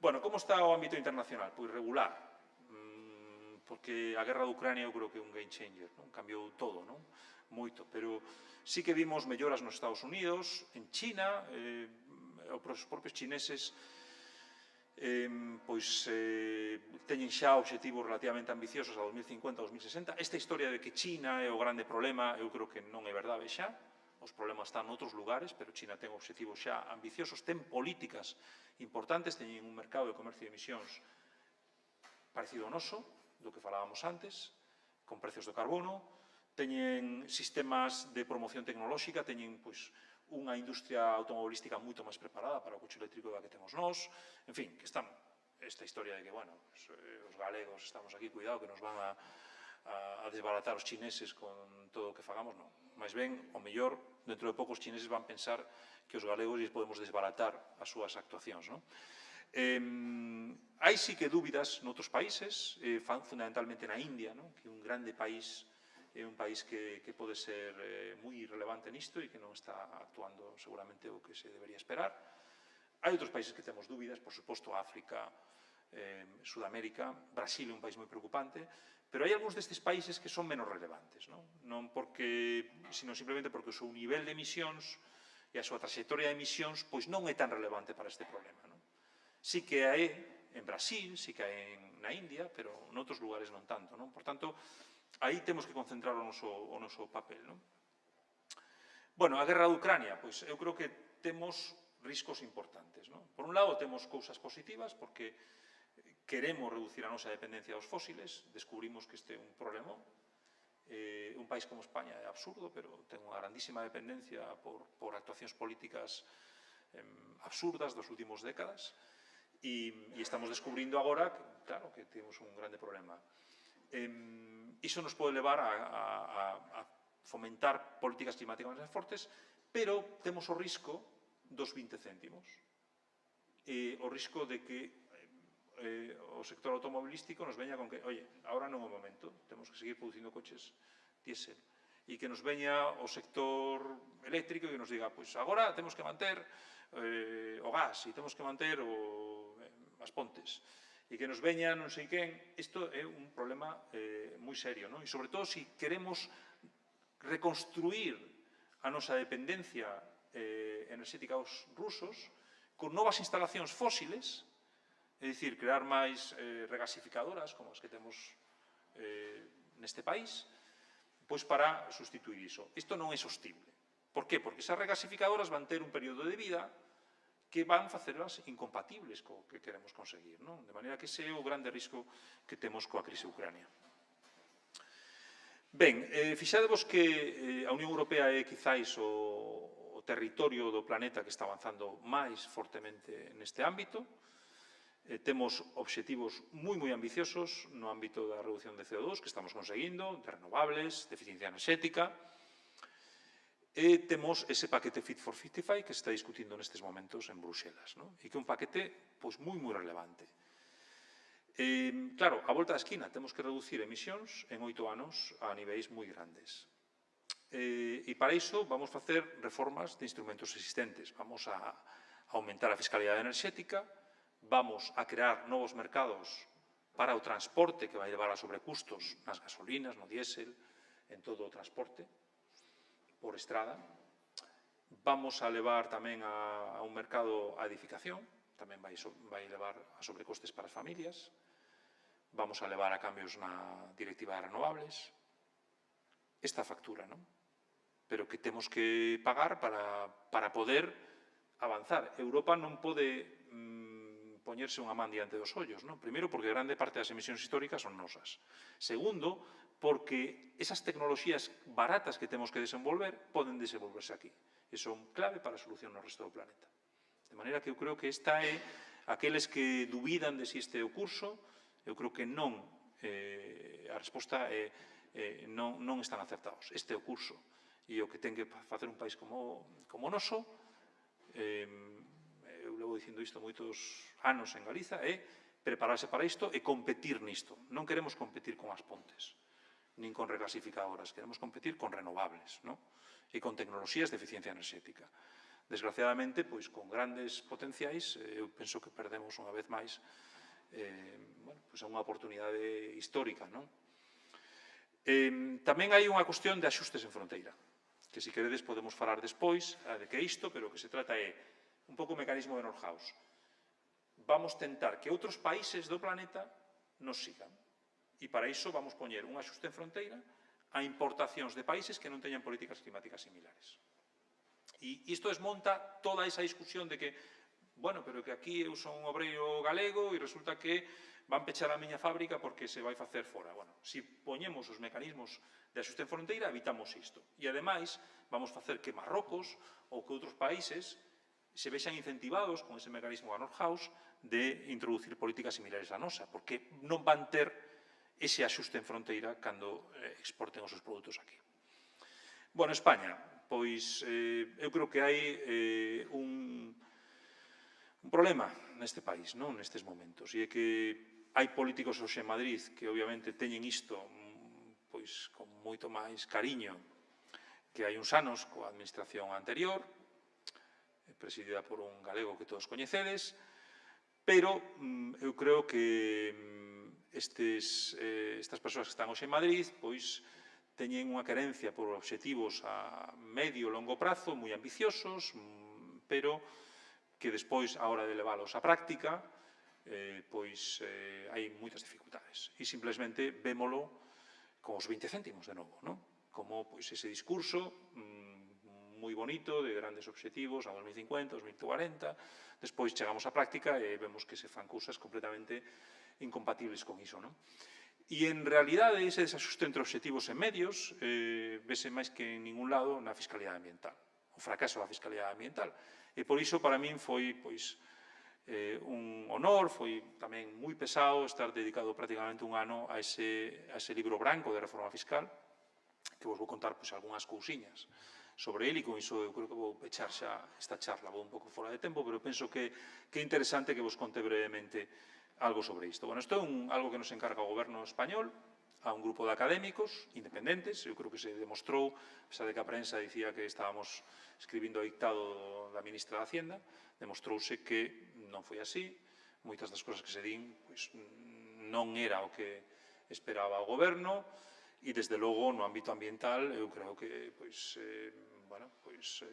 Bueno, como está o ámbito internacional? Pois regular. porque a guerra de Ucrania eu creo que é un game changer, non? Cambiou todo, non? Moito, pero sí que vimos melloras nos Estados Unidos, en China, os propios chineses teñen xa obxectivos relativamente ambiciosos a 2050, 2060. Esta historia de que China é o grande problema, eu creo que non é verdade xa. Os problemas están noutros lugares, pero China ten obxectivos xa ambiciosos, ten políticas importantes, teñen un mercado de comercio de emisións parecido ao noso, do que falábamos antes, con precios do carbono, teñen sistemas de promoción tecnolóxica, teñen unha industria automobilística moito máis preparada para o coche eléctrico da que temos nós, en fin, que están esta historia de que, bueno, os galegos estamos aquí, cuidado, que nos van a desbaratar os chineses con todo o que fagamos, non. Mais ben, ao mellor, dentro de pouco os chineses van pensar que os galegos lles podemos desbaratar as súas actuacións, non? Hai sí que dúbidas noutros países, fundamentalmente na India, non? Que é un grande país, é un país que pode ser moi relevante nisto e que non está actuando seguramente o que se debería esperar. Hai outros países que temos dúbidas, por suposto, África, Sudamérica, Brasil é un país moi preocupante, pero hai algúns destes países que son menos relevantes, non porque, sino simplemente porque o seu nivel de emisións e a súa trayectoria de emisións pois non é tan relevante para este problema, non? Sí que hai en Brasil, sí que hai na India, pero noutros lugares non tanto, non? Por tanto, aí temos que concentrar o noso papel, non? Bueno, a guerra de Ucrania, pois eu creo que temos riscos importantes, non? Por un lado, temos cousas positivas, porque queremos reducir a nosa dependencia dos fósiles, descubrimos que este é un problema. Un país como España é absurdo, pero ten unha grandísima dependencia por actuacións políticas absurdas das últimas décadas, e estamos descubrindo agora que, claro, que temos un grande problema. Iso nos pode levar a fomentar políticas climáticas máis fortes, pero temos o risco dos 20 céntimos. O risco de que o sector automobilístico nos veña con que, oye, ahora non é o momento, temos que seguir producindo coches diésel, e que nos veña o sector eléctrico e que nos diga, pois agora temos que manter o gas e temos que manter as pontes, e que nos veña non sei quen. Isto é un problema moi serio, non? E sobre todo, se queremos reconstruir a nosa dependencia enerxética aos rusos con novas instalacións fósiles, é dicir, crear máis regasificadoras como as que temos neste país, pois para sustituir iso. Isto non é sostible. Por qué? Porque esas regasificadoras van ter un período de vida que van facerlas incompatibles co que queremos conseguir, non? De maneira que ese é o grande risco que temos coa crise de Ucrania. Ben, fixadevos que a Unión Europea é quizáis o territorio do planeta que está avanzando máis fortemente neste ámbito. Temos obxectivos moi ambiciosos no ámbito da reducción de CO2 que estamos conseguindo, de renovables, de eficiencia enerxética, e temos ese paquete Fit for 55 que se está discutindo nestes momentos en Bruxelas, e que é un paquete moi relevante. Claro, a volta da esquina temos que reducir emisións en 8 anos a niveis moi grandes. E para iso vamos facer reformas de instrumentos existentes. Vamos a aumentar a fiscalidade enerxética, vamos a crear novos mercados para o transporte que vai levar a sobrecustos nas gasolinas, no diésel, en todo o transporte por estrada. Vamos a levar tamén a un mercado a edificación, tamén vai levar a sobrecostes para as familias. Vamos a levar a cambios na directiva de renovables. Esta factura, non? Pero que temos que pagar para poder avanzar. Europa non pode poñerse unha man diante dos ollos, non? Primeiro, porque grande parte das emisións históricas son nosas. Segundo, porque esas tecnoloxías baratas que temos que desenvolver poden desenvolverse aquí. E son clave para a solución no resto do planeta. De maneira que eu creo que esta é, aqueles que dubidan de si este é o curso, eu creo que non, a resposta non están acertados. Este é o curso. E o que ten que facer un país como o noso, eu levo dicindo isto moitos anos en Galiza, é prepararse para isto e competir nisto. Non queremos competir con as pontes, nin con regasificadoras, queremos competir con renovables, non? E con tecnoloxías de eficiencia enerxética. Desgraciadamente, pois con grandes potenciais, eu penso que perdemos unha vez máis é unha oportunidade histórica, non? Tamén hai unha cuestión de axustes en fronteira, que se queredes podemos falar despois de que é isto, pero o que se trata é un pouco o mecanismo de Nordhaus. Vamos tentar que outros países do planeta nos sigan. E para iso vamos poñer un axuste en fronteira a importacións de países que non teñan políticas climáticas similares. E isto desmonta toda esa discusión de que, bueno, pero que aquí eu son un obreiro galego e resulta que van pechar a miña fábrica porque se vai facer fora. Bueno, se poñemos os mecanismos de axuste en fronteira, evitamos isto. E, ademais, vamos facer que Marrocos ou que outros países se vexan incentivados con ese mecanismo da Nordhaus de introducir políticas similares á nosa, porque non van ter ese axuste en fronteira cando exporten os seus produtos aquí. Bueno, España, pois eu creo que hai un problema neste país, non, nestes momentos, e é que hai políticos hoxe en Madrid que obviamente teñen isto pois con moito máis cariño que hai uns anos coa administración anterior, presidida por un galego que todos coñecedes, pero eu creo que estas persoas que están hoxe en Madrid pois teñen unha querencia por obxectivos a medio e longo prazo moi ambiciosos, pero que despois, a hora de leválos á práctica, pois hai moitas dificultades. E simplemente vémolo con os 20 céntimos de novo, non? Como pois ese discurso moi bonito de grandes obxectivos a 2050, 2040, despois chegamos á práctica e vemos que se fan cousas completamente incompatibles con iso, non? E, en realidade, ese desaxuste entre obxectivos e medios vese máis que en ningún lado na fiscalidade ambiental, o fracaso da fiscalidade ambiental. E por iso, para min, foi un honor, foi tamén moi pesado estar dedicado prácticamente un ano a ese libro branco de reforma fiscal, que vos vou contar algunhas cousiñas sobre ele, e con iso eu creo que vou pechar xa esta charla, vou un pouco fora de tempo, pero penso que é interesante que vos conte brevemente algo sobre isto. Bueno, isto é algo que nos encarga o goberno español a un grupo de académicos independentes. Eu creo que se demostrou, a pesar de que a prensa dicía que estábamos escribindo o dictado da ministra de Hacienda, demostrouse que non foi así. Moitas das cousas que se din non era o que esperaba o goberno, e, desde logo, no ámbito ambiental, eu creo que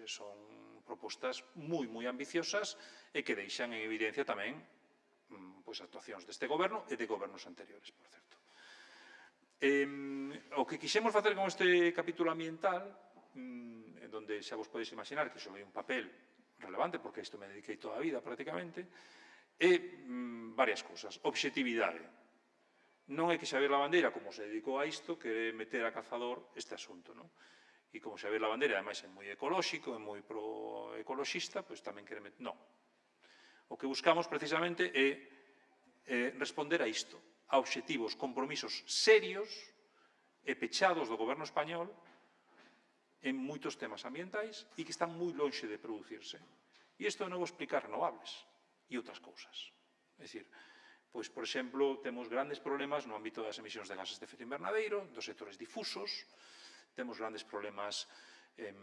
son propostas moi ambiciosas e que deixan en evidencia tamén actuacións deste goberno e de gobernos anteriores, por certo. O que quixemos facer con este capítulo ambiental, en donde xa vos podeis imaginar que xoguei un papel relevante, porque a isto me dediquei toda a vida prácticamente, é varias cousas. Obxectividade. Non é que Xavier Lavandeira, como se dedicou a isto, quere meter a cazador este asunto, non? E como Xavier Lavandeira, ademais, é moi ecolóxico, é moi pro-ecoloxista, pois tamén quere meter... Non. O que buscamos, precisamente, é responder a isto, a obxectivos, compromisos serios e pechados do goberno español en moitos temas ambientais e que están moi lonxe de producirse. E isto de novo explicar renovables e outras cousas. É dicir, pois, por exemplo, temos grandes problemas no ámbito das emisións de gases de efecto invernadeiro, dos sectores difusos, temos grandes problemas en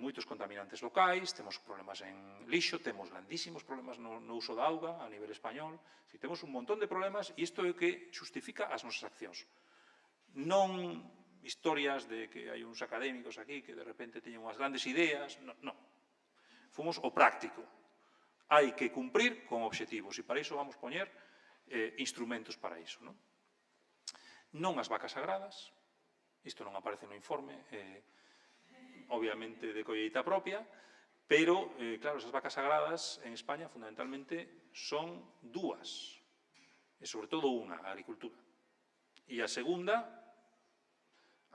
moitos contaminantes locais, temos problemas en lixo, temos grandísimos problemas no uso da auga a nivel español, temos un montón de problemas e isto é o que justifica as nosas accións. Non historias de que hai uns académicos aquí que de repente teñen unhas grandes ideas, non. Fomos o práctico. Hai que cumprir con obxectivos e para iso vamos poñer instrumentos para iso. Non as vacas sagradas, isto non aparece no informe, obviamente de colleita propia, pero, claro, esas vacas sagradas en España fundamentalmente son dúas, e sobre todo unha, a agricultura. E a segunda,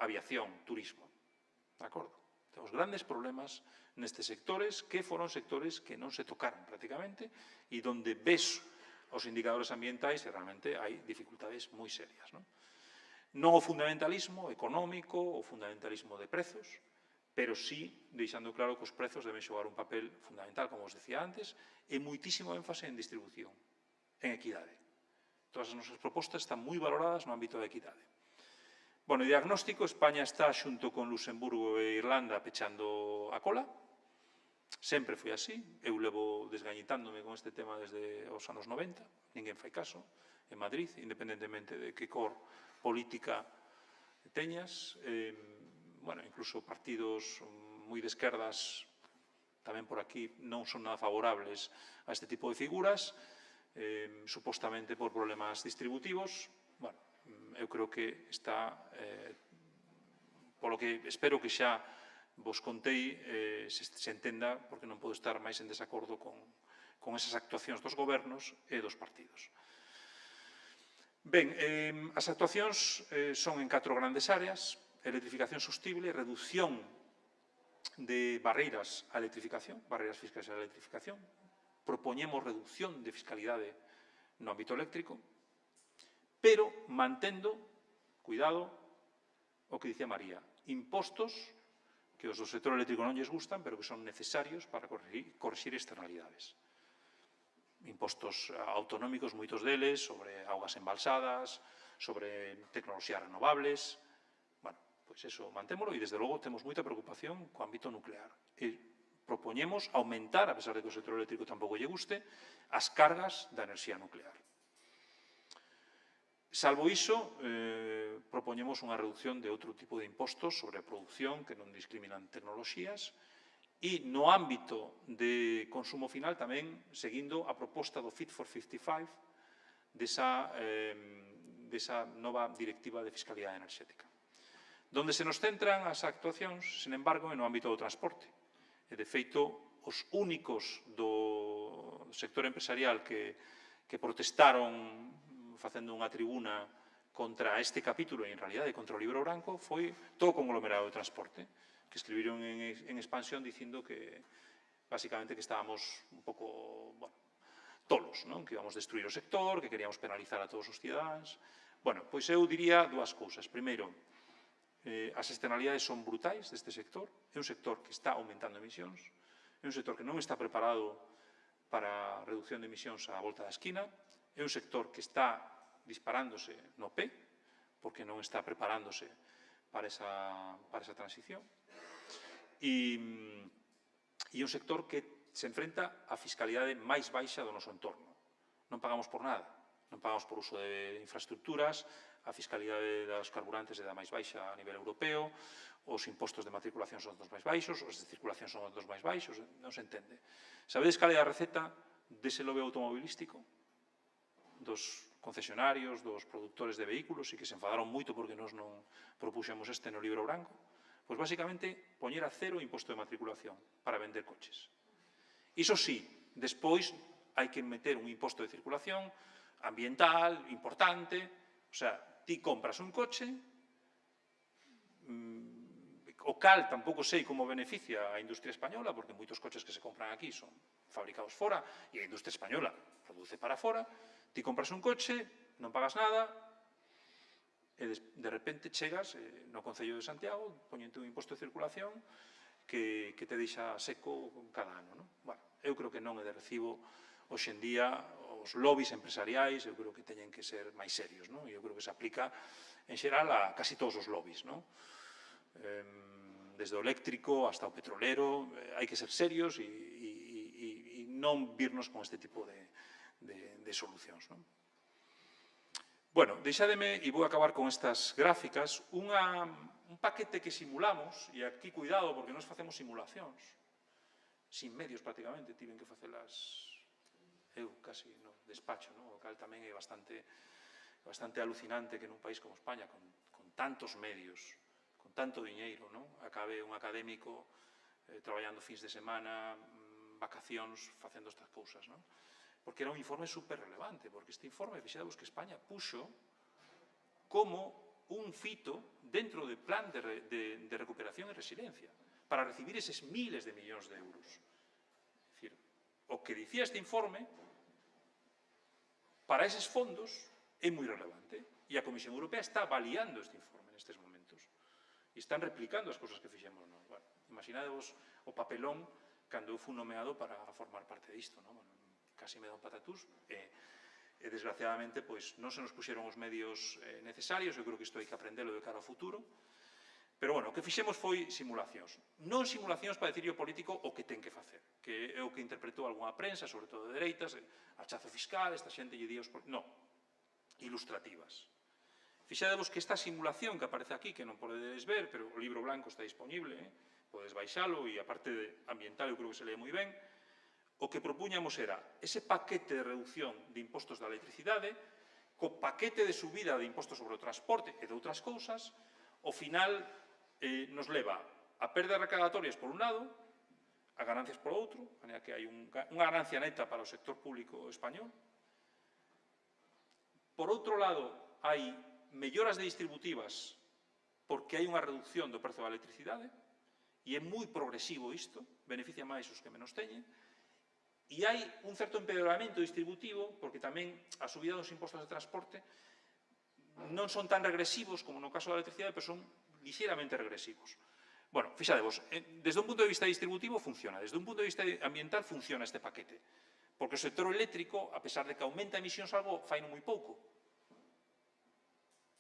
aviación, turismo. De acordo? Temos grandes problemas nestes sectores que foron sectores que non se tocaron prácticamente e donde ves os indicadores ambientais e realmente hai dificultades moi serias. Non o fundamentalismo económico, o fundamentalismo de prezos, pero sí deixando claro que os prezos deben xogar un papel fundamental, como os decía antes, e moitísimo énfase en distribución, en equidade. Todas as nosas propostas están moi valoradas no ámbito da equidade. Bueno, o diagnóstico, España está xunto con Luxemburgo e Irlanda pechando a cola. Sempre foi así. Eu levo desgañitándome con este tema desde os anos 90. Ninguén fai caso en Madrid, independentemente de que cor política teñas. Bueno, incluso partidos moi de esquerdas tamén por aquí non son nada favorables a este tipo de figuras, supostamente por problemas distributivos. Bueno, eu creo que está, polo que espero que xa vos contei, se entenda, porque non podo estar máis en desacordo con esas actuacións dos gobernos e dos partidos. Ben, as actuacións son en 4 grandes áreas: electrificación sostible, reducción de barreiras á electrificación, barreiras fiscais á electrificación. Propoñemos reducción de fiscalidade no ámbito eléctrico, pero mantendo, cuidado, o que dicía María, impostos que os do sector eléctrico non lles gustan, pero que son necesarios para corrixir externalidades. Impostos autonómicos, moitos deles, sobre augas embalsadas, sobre tecnoloxías renovables. Bueno, pois eso, mantémolo, e desde logo temos moita preocupación co ámbito nuclear. E propoñemos aumentar, a pesar de que o sector eléctrico tampouco lle guste, as cargas da enerxía nuclear. Salvo iso, propoñemos unha reducción de outro tipo de impostos sobre a produción que non discriminan tecnoloxías, e no ámbito de consumo final tamén seguindo a proposta do Fit for 55 desa nova directiva de fiscalidade enerxética. Donde se nos centran as actuacións, sen embargo, é no ámbito do transporte. E, de feito, os únicos do sector empresarial que protestaron facendo unha tribuna contra este capítulo e, en realidade, contra o libro branco, foi todo o conglomerado de transporte, que escribiron en expansión dicindo que, basicamente, que estábamos un pouco, bueno, tolos, non? Que íbamos a destruir o sector, que queríamos penalizar a todos os cidadáns. Bueno, pois eu diría dúas cousas. Primeiro, as externalidades son brutais deste sector. É un sector que está aumentando emisións, é un sector que non está preparado para a reducción de emisións á volta da esquina, é un sector que está disparándose no pé, porque non está preparándose para esa transición, e un sector que se enfrenta á fiscalidade máis baixa do noso entorno. Non pagamos por nada, non pagamos por uso de infraestructuras, a fiscalidade dos carburantes é da máis baixa a nivel europeo, os impostos de matriculación son dos máis baixos, os de circulación son dos máis baixos, non se entende. Sabedes cal é a receta dese lobby automobilístico? Dos concesionarios, dos produtores de vehículos, e que se enfadaron moito porque nós non propuxemos este no libro branco? Pois, basicamente, poñer a cero o imposto de matriculación para vender coches. Iso sí, despois hai que meter un imposto de circulación ambiental, importante. O sea, ti compras un coche, o cal tampouco sei como beneficia a industria española, porque moitos coches que se compran aquí son fabricados fora, e a industria española produce para fora. Ti compras un coche, non pagas nada, e de repente chegas no Concello de Santiago, poñente un imposto de circulación que te deixa seco cada ano, non? Bueno, eu creo que non é de recibo hoxe en día. Os lobbies empresariais, eu creo que teñen que ser máis serios, non? E eu creo que se aplica en xeral a casi todos os lobbies, non? Desde o eléctrico hasta o petrolero, hai que ser serios e non virnos con este tipo de solucións, non? Bueno, deixademe, e vou acabar con estas gráficas, un paquete que simulamos, e aquí cuidado porque nós facemos simulacións, sin medios prácticamente, tiven que facelas eu casi no despacho, o cal tamén é bastante alucinante que nun país como España, con tantos medios, con tanto diñeiro, acabe un académico traballando fins de semana, vacacións, facendo estas cousas, non? Porque era un informe super relevante, porque este informe, fixadevos que España puxo como un fito dentro do plan de recuperación e resiliencia para recibir eses miles de millóns de euros. É dicir, o que dicía este informe para eses fondos é moi relevante, e a Comisión Europea está avaliando este informe nestes momentos e están replicando as cousas que fixemos nós. Bueno, imaginadevos o papelón cando eu fui nomeado para formar parte disto, non? Casi me dá un patatús, e desgraciadamente non se nos puxeron os medios necesarios. Eu creo que isto hai que aprendelo de cara ao futuro, Pero, bueno, o que fixemos foi simulacións. Non simulacións para dicirle ao político o que ten que facer, que é o que interpretou algunha prensa, sobre todo de dereitas, achazo fiscal, esta xente lle di aos... Non, ilustrativas. Fixadevos que esta simulación que aparece aquí, que non podedes ver, pero o libro blanco está disponible, podes baixalo, e a parte ambiental eu creo que se lee moi ben, o que propuñamos era ese paquete de reducción de impostos da electricidade, co paquete de subida de impostos sobre o transporte e de outras cousas, ao final nos leva a perdas recaudatorias por un lado, a ganancias por outro, de maneira que hai unha ganancia neta para o sector público español. Por outro lado, hai melloras de distributivas porque hai unha reducción do prezo da electricidade, e é moi progresivo isto, beneficia máis os que menos teñen, e hai un certo empeoramento distributivo porque tamén a subida dos impostos de transporte non son tan regresivos como no caso da electricidade, pero son ligeiramente regresivos. Bueno, fixadevos, desde un punto de vista distributivo funciona, desde un punto de vista ambiental funciona este paquete, porque o sector eléctrico, a pesar de que aumenta emisións algo, fai non moi pouco,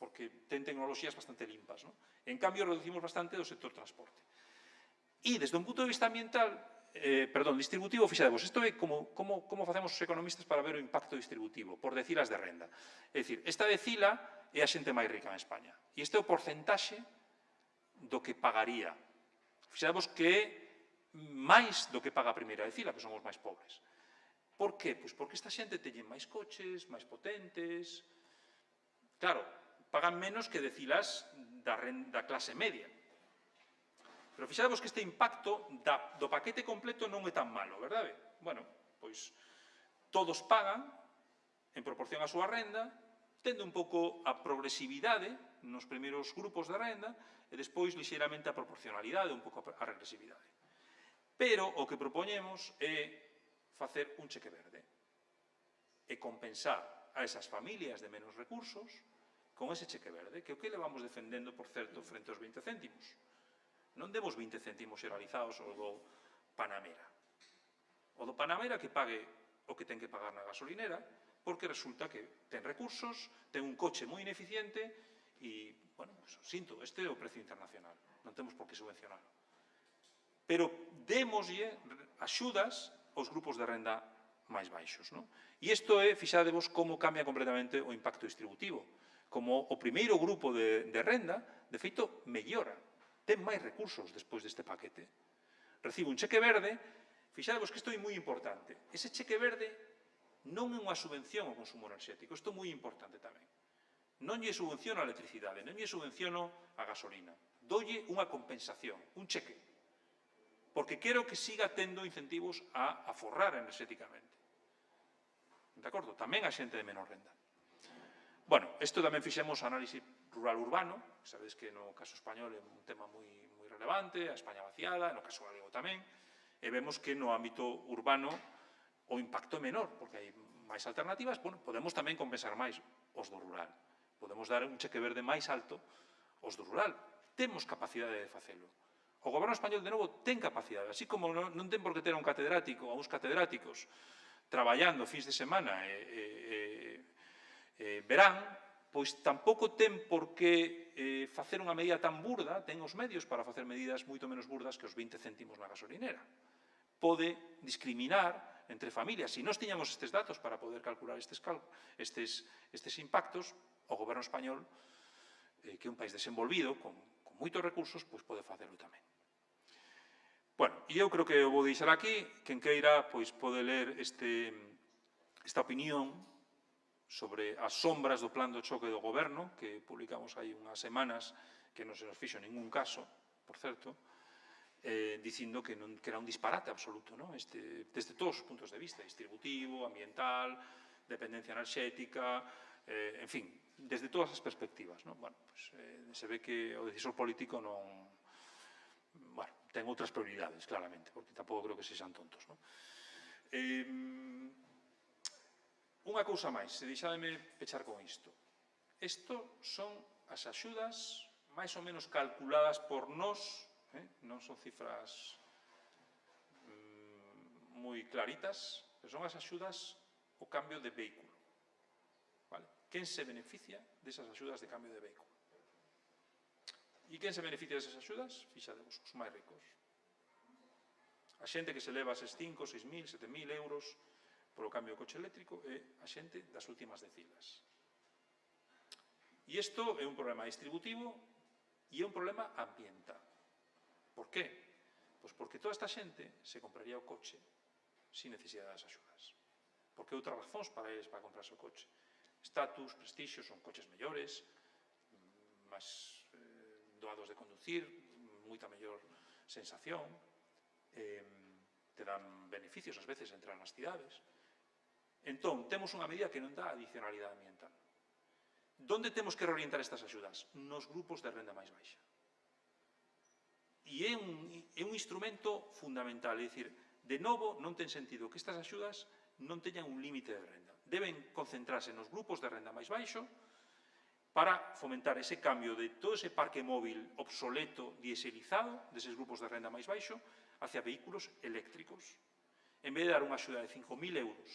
porque ten tecnoloxías bastante limpas, non? En cambio, reducimos bastante do sector transporte. E desde un punto de vista ambiental, distributivo, fixadevos, isto é como facemos os economistas para ver o impacto distributivo, por decilas de renda. É dicir, esta decila é a xente máis rica en España, e este é o porcentaxe do que pagaría. Fixadevos que é máis do que paga a primeira decila, que son os máis pobres. Por que? Pois porque esta xente teñen máis coches, máis potentes... Claro, pagan menos que decilas da clase media. Pero fixadevos que este impacto do paquete completo non é tan malo, verdade? Bueno, pois todos pagan en proporción á súa renda, tendo un pouco a progresividade nos primeiros grupos de renda e despois lixeiramente a proporcionalidade, un pouco a regresividade. Pero o que propoñemos é facer un cheque verde e compensar a esas familias de menos recursos con ese cheque verde, que é o que levamos defendendo, por certo, frente aos 20 céntimos. Non demos 20 céntimos xeralizados ao do Panamera. O do Panamera que pague o que ten que pagar na gasolinera, porque resulta que ten recursos, ten un coche moi ineficiente e, bueno, pues, sinto, este é o precio internacional, non temos por que subvencionarlo. Pero démoslle axudas aos grupos de renda máis baixos, non? E isto é, fixadevos, como cambia completamente o impacto distributivo. Como o primeiro grupo de renda, de feito, mellora, ten máis recursos despois deste paquete. Recibe un cheque verde, fixadevos que isto é moi importante. Ese cheque verde non é unha subvención ao consumo enerxético, isto é moi importante tamén. Non lle subvenciono a electricidade, non lle subvenciono a gasolina. Dolle unha compensación, un cheque, porque quero que siga tendo incentivos a forrar enerxéticamente. De acordo? Tamén a xente de menor renda. Bueno, isto tamén fixemos análise rural-urbano, sabedes que no caso español é un tema moi relevante, a España vaciada, no caso galego tamén, e vemos que no ámbito urbano o impacto é menor, porque hai máis alternativas, bueno, podemos tamén compensar máis os do rural. Podemos dar un cheque verde máis alto aos do rural. Temos capacidade de facelo. O goberno español, de novo, ten capacidade, así como non ten por que ter un catedrático ou uns catedráticos traballando fins de semana verán, pois tampouco ten por que facer unha medida tan burda, ten os medios para facer medidas moito menos burdas que os 20 céntimos na gasolinera. Pode discriminar entre familias. Se nós tiñamos estes datos para poder calcular estes impactos, o goberno español, que é un país desenvolvido, con moitos recursos, pois pode facelo tamén. Bueno, e eu creo que o vou deixar aquí. Quen queira, pois pode ler esta opinión sobre as sombras do plan do choque do goberno, que publicamos hai unhas semanas, que non se nos fixo ningún caso, por certo, dicindo que era un disparate absoluto, desde todos os puntos de vista, distributivo, ambiental, dependencia enerxética, en fin, desde todas as perspectivas. Se ve que o decisor político ten outras prioridades, claramente, porque tampouco creo que sexan tontos. Unha cousa máis, se deixademe pechar con isto. Isto son as axudas máis ou menos calculadas por nós, non son cifras moi claritas, pero son as axudas ao cambio de vehículo. Quen se beneficia desas axudas de cambio de vehículo? E quen se beneficia desas axudas? Fixadevos, os máis ricos. A xente que se leva eses 5, 6.000, 7.000 euros polo cambio do coche eléctrico é a xente das últimas decilas. E isto é un problema distributivo e é un problema ambiental. Por qué? Pois porque toda esta xente se compraría o coche sin necesidade das axudas. Porque hai outras razóns para eles para comprarse o coche. Estatus, prestixio, son coches mellores, máis doados de conducir, moita mellor sensación, te dan beneficios ás veces entrar nas cidades. Entón, temos unha medida que non dá adicionalidade ambiental. Donde temos que reorientar estas axudas? Nos grupos de renda máis baixa. E é un instrumento fundamental, é dicir, de novo non ten sentido que estas axudas non teñan un límite de renda. Deben concentrarse nos grupos de renda máis baixo para fomentar ese cambio de todo ese parque móvil obsoleto, dieselizado, deses grupos de renda máis baixo, hacia vehículos eléctricos. En vez de dar unha axuda de 5.000 euros,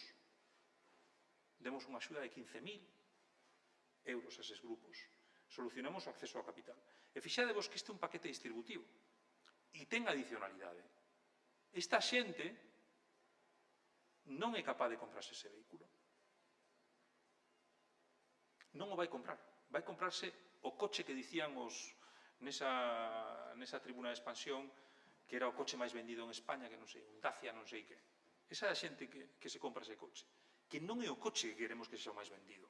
demos unha axuda de 15.000 euros a eses grupos. Solucionamos o acceso ao capital. E fixadevos que este é un paquete distributivo e ten adicionalidade. Esta xente non é capaz de comprarse ese vehículo. Non o vai comprar. Vai comprarse o coche que dicían nesa tribuna de expansión que era o coche máis vendido en España, que non sei, un Dacia non sei que. Esa é a xente que se compra ese coche. Que non é o coche que queremos que sexa o máis vendido.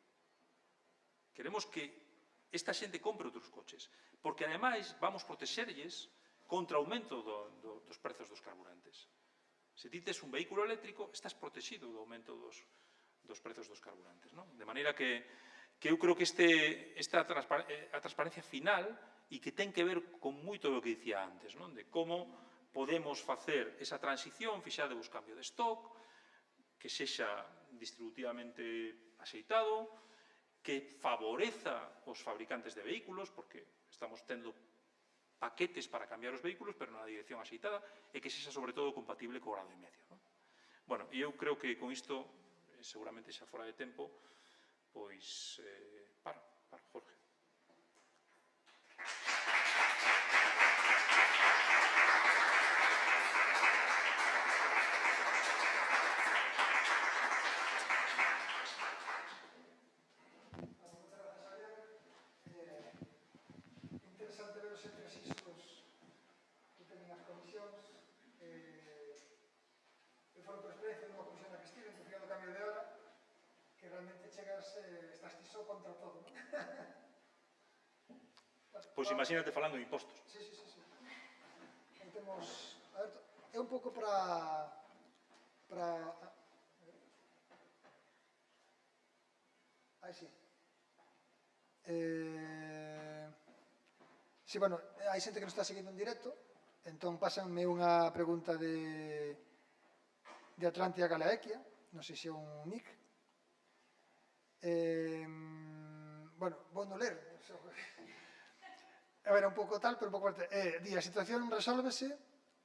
Queremos que esta xente compre outros coches. Porque, ademais, vamos protexerlles contra o aumento dos prezos dos carburantes. Se ti tes un vehículo eléctrico, estás protegido do aumento dos prezos dos carburantes. De maneira que eu creo que a transparencia final e que ten que ver con moito do que dicía antes, de como podemos facer esa transición, fixadevos cambio de stock, que sexa distributivamente axeitado, que favoreza os fabricantes de vehículos, porque estamos tendo paquetes para cambiar os vehículos, pero na dirección axeitada, e que sexa sobre todo compatible co grado e medio. Bueno, e eu creo que con isto, seguramente xa fora de tempo, pois, para, Jorge. Interesante ver os exercicios que teñen as comisións. Eu falo por experiencia dunha comisión na que estive, en función do cambio de hora, que realmente chegas, estás ti só contra todo, non? Pois imagínate falando de impostos. Sí. Aí temos... A ver, é un pouco para... Aí sí. Sí, bueno, hai xente que nos está seguindo en directo, entón pásanme unha pregunta de Atlantia Galaequia, non sei se é un nick. Bueno, vou non ler. A ver, un pouco tal, pero un pouco... Di, a situación resólvese,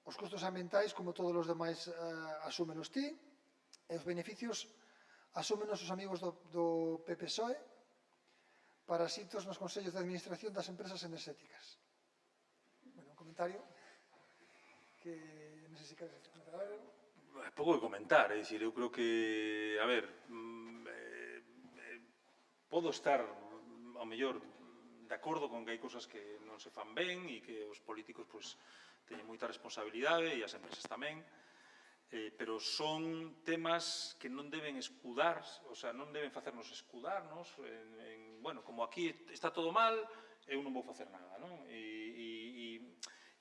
os custos ambientais, como todos os demais, asúmenos ti, e os beneficios asúmenos os amigos do PPSOE, parasitos nos consellos de administración das empresas enerxéticas. Bueno, un comentario que non sei se queres comentar algo. Pouco de comentar, é dicir, eu creo que, a ver, podo estar, ao mellor, de acordo con que hai cousas que non se fan ben e que os políticos teñen moita responsabilidade e as empresas tamén, pero son temas que non deben escudar, o sea, non deben facernos escudarnos bueno, como aquí está todo mal, eu non vou facer nada, non? E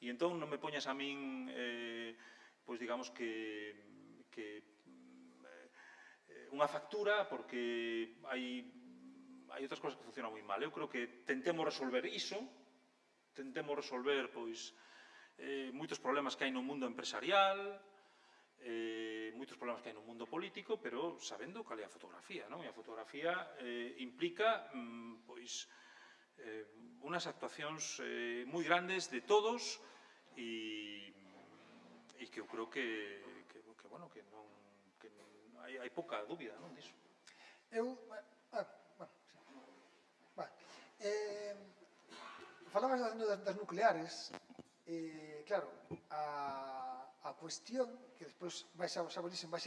entón non me poñas a min, pois digamos que unha factura porque hai outras cousas que funcionan moi mal. Eu creo que tentemos resolver iso, tentemos resolver moitos problemas que hai no mundo empresarial, moitos problemas que hai no mundo político, pero sabendo cal é a fotografía, non? E a fotografía implica unas actuacións moi grandes de todos e que eu creo que bueno, que non hai pouca dúbida, non, diso. falabas das nucleares, claro, a cuestión, que despois vai ser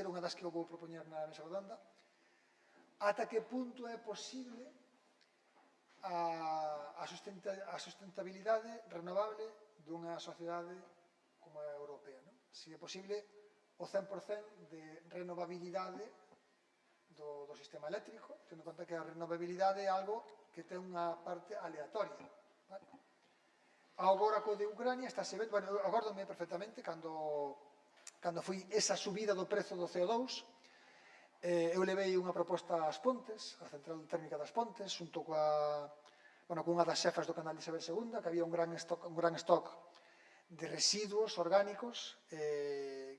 unha das que eu vou propoñer na mesa redonda, ata que punto é posible a sustentabilidade renovable dunha sociedade como a europea. Si é posible o 100% de renovabilidade do sistema eléctrico, tendo en conta que a renovabilidade é algo que ten unha parte aleatoria. Agora co de Ucrania estáse vendo, bueno, eu acórdome perfectamente cando foi esa subida do prezo do CO2, eu levei unha proposta ás Pontes, a Central Térmica das Pontes, xunto cunha das xefas do canal de Isabel II, que había un gran stock de residuos orgánicos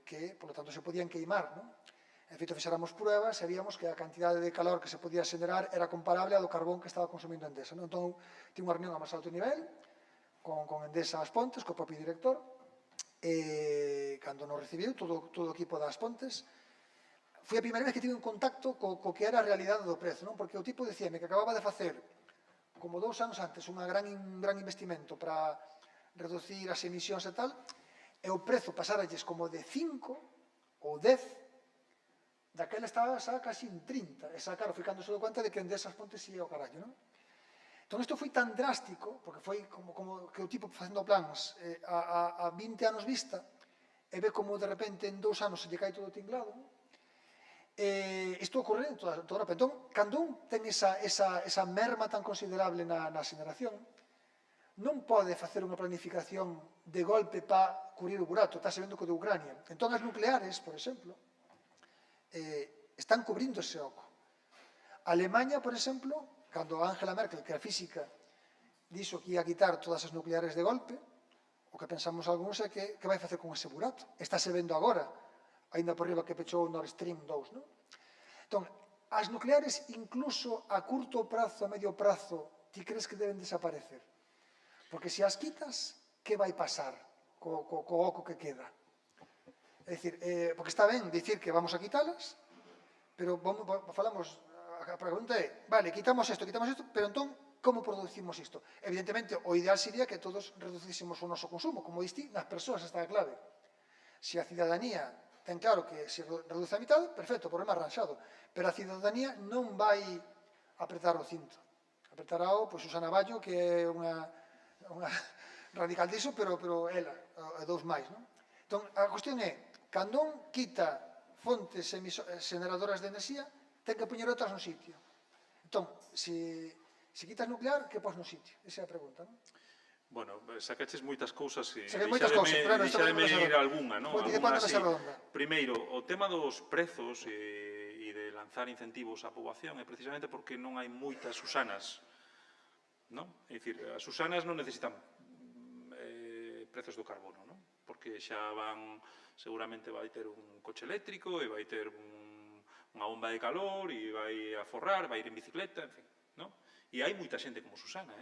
que, polo tanto, se podían queimar. En feito, fixéramos pruebas e víamos que a cantidade de calor que se podía xenerar era comparable ao do carbón que estaba consumindo Endesa. Entón, tive unha reunión a máis alto nivel con Endesa As Pontes, co propio director, e cando nos recibiu todo o equipo das Pontes, foi a primeira vez que tive un contacto co que era a realidade do prezo, porque o tipo dicíame que acababa de facer, como 2 anos antes, un gran investimento para reducir as emisións e tal, e o prezo pasaralles como de 5 ou 10, daquela estaba xa casi en 30, e xa, claro, foi cando se dou conta de que Endesa As Pontes ia ao carallo, non? Entón, isto foi tan drástico, porque foi como que o tipo facendo plans a 20 anos vista, e ve como de repente en 2 anos se lle cae todo o tinglado, isto ocorre en toda Europa. Entón, cando un ten esa merma tan considerable na xeneración, non pode facer unha planificación de golpe para cubrir o burato. Está vendo co de Ucrania. Entón, as nucleares, por exemplo, están cubrindo ese oco. Alemanha, por exemplo, cando Angela Merkel, que era física, dixo que ia a quitar todas as nucleares de golpe, o que pensamos algúns é que vai facer con ese burato. Estáse vendo agora, ainda por riba que pechou o Nord Stream 2, non? Entón, as nucleares, incluso a curto prazo, a medio prazo, ti crees que deben desaparecer? Porque se as quitas, que vai pasar co oco que queda? É dicir, porque está ben dicir que vamos a quitalas, pero falamos, a pregunta é, vale, quitamos isto, pero entón, como producimos isto? Evidentemente, o ideal sería que todos reducísemos o noso consumo, como diste, nas persoas está a clave. Se a cidadanía ten claro que se reduce a mitad, perfecto, problema arranxado. Pero a cidadanía non vai apretar o cinto. Apretará o Susana Ballo, que é unha radical diso, pero ela, e dous máis. Entón, a cuestión é, cando un quita fontes generadoras de enerxía, ten que poñer outras no sitio. Entón, se quitas nuclear, que pos no sitio? Esa é a pregunta, non? Bueno, sacaches moitas cousas e deixademe ir algunha, non? Primeiro, o tema dos prezos e de lanzar incentivos á poboación é precisamente porque non hai moitas Susanas, non? É dicir, as Susanas non necesitan prezos do carbono, non? Porque xa van, seguramente vai ter un coche eléctrico e vai ter unha bomba de calor e vai a forrar, vai ir en bicicleta, en fin, non? E hai moita xente como Susana,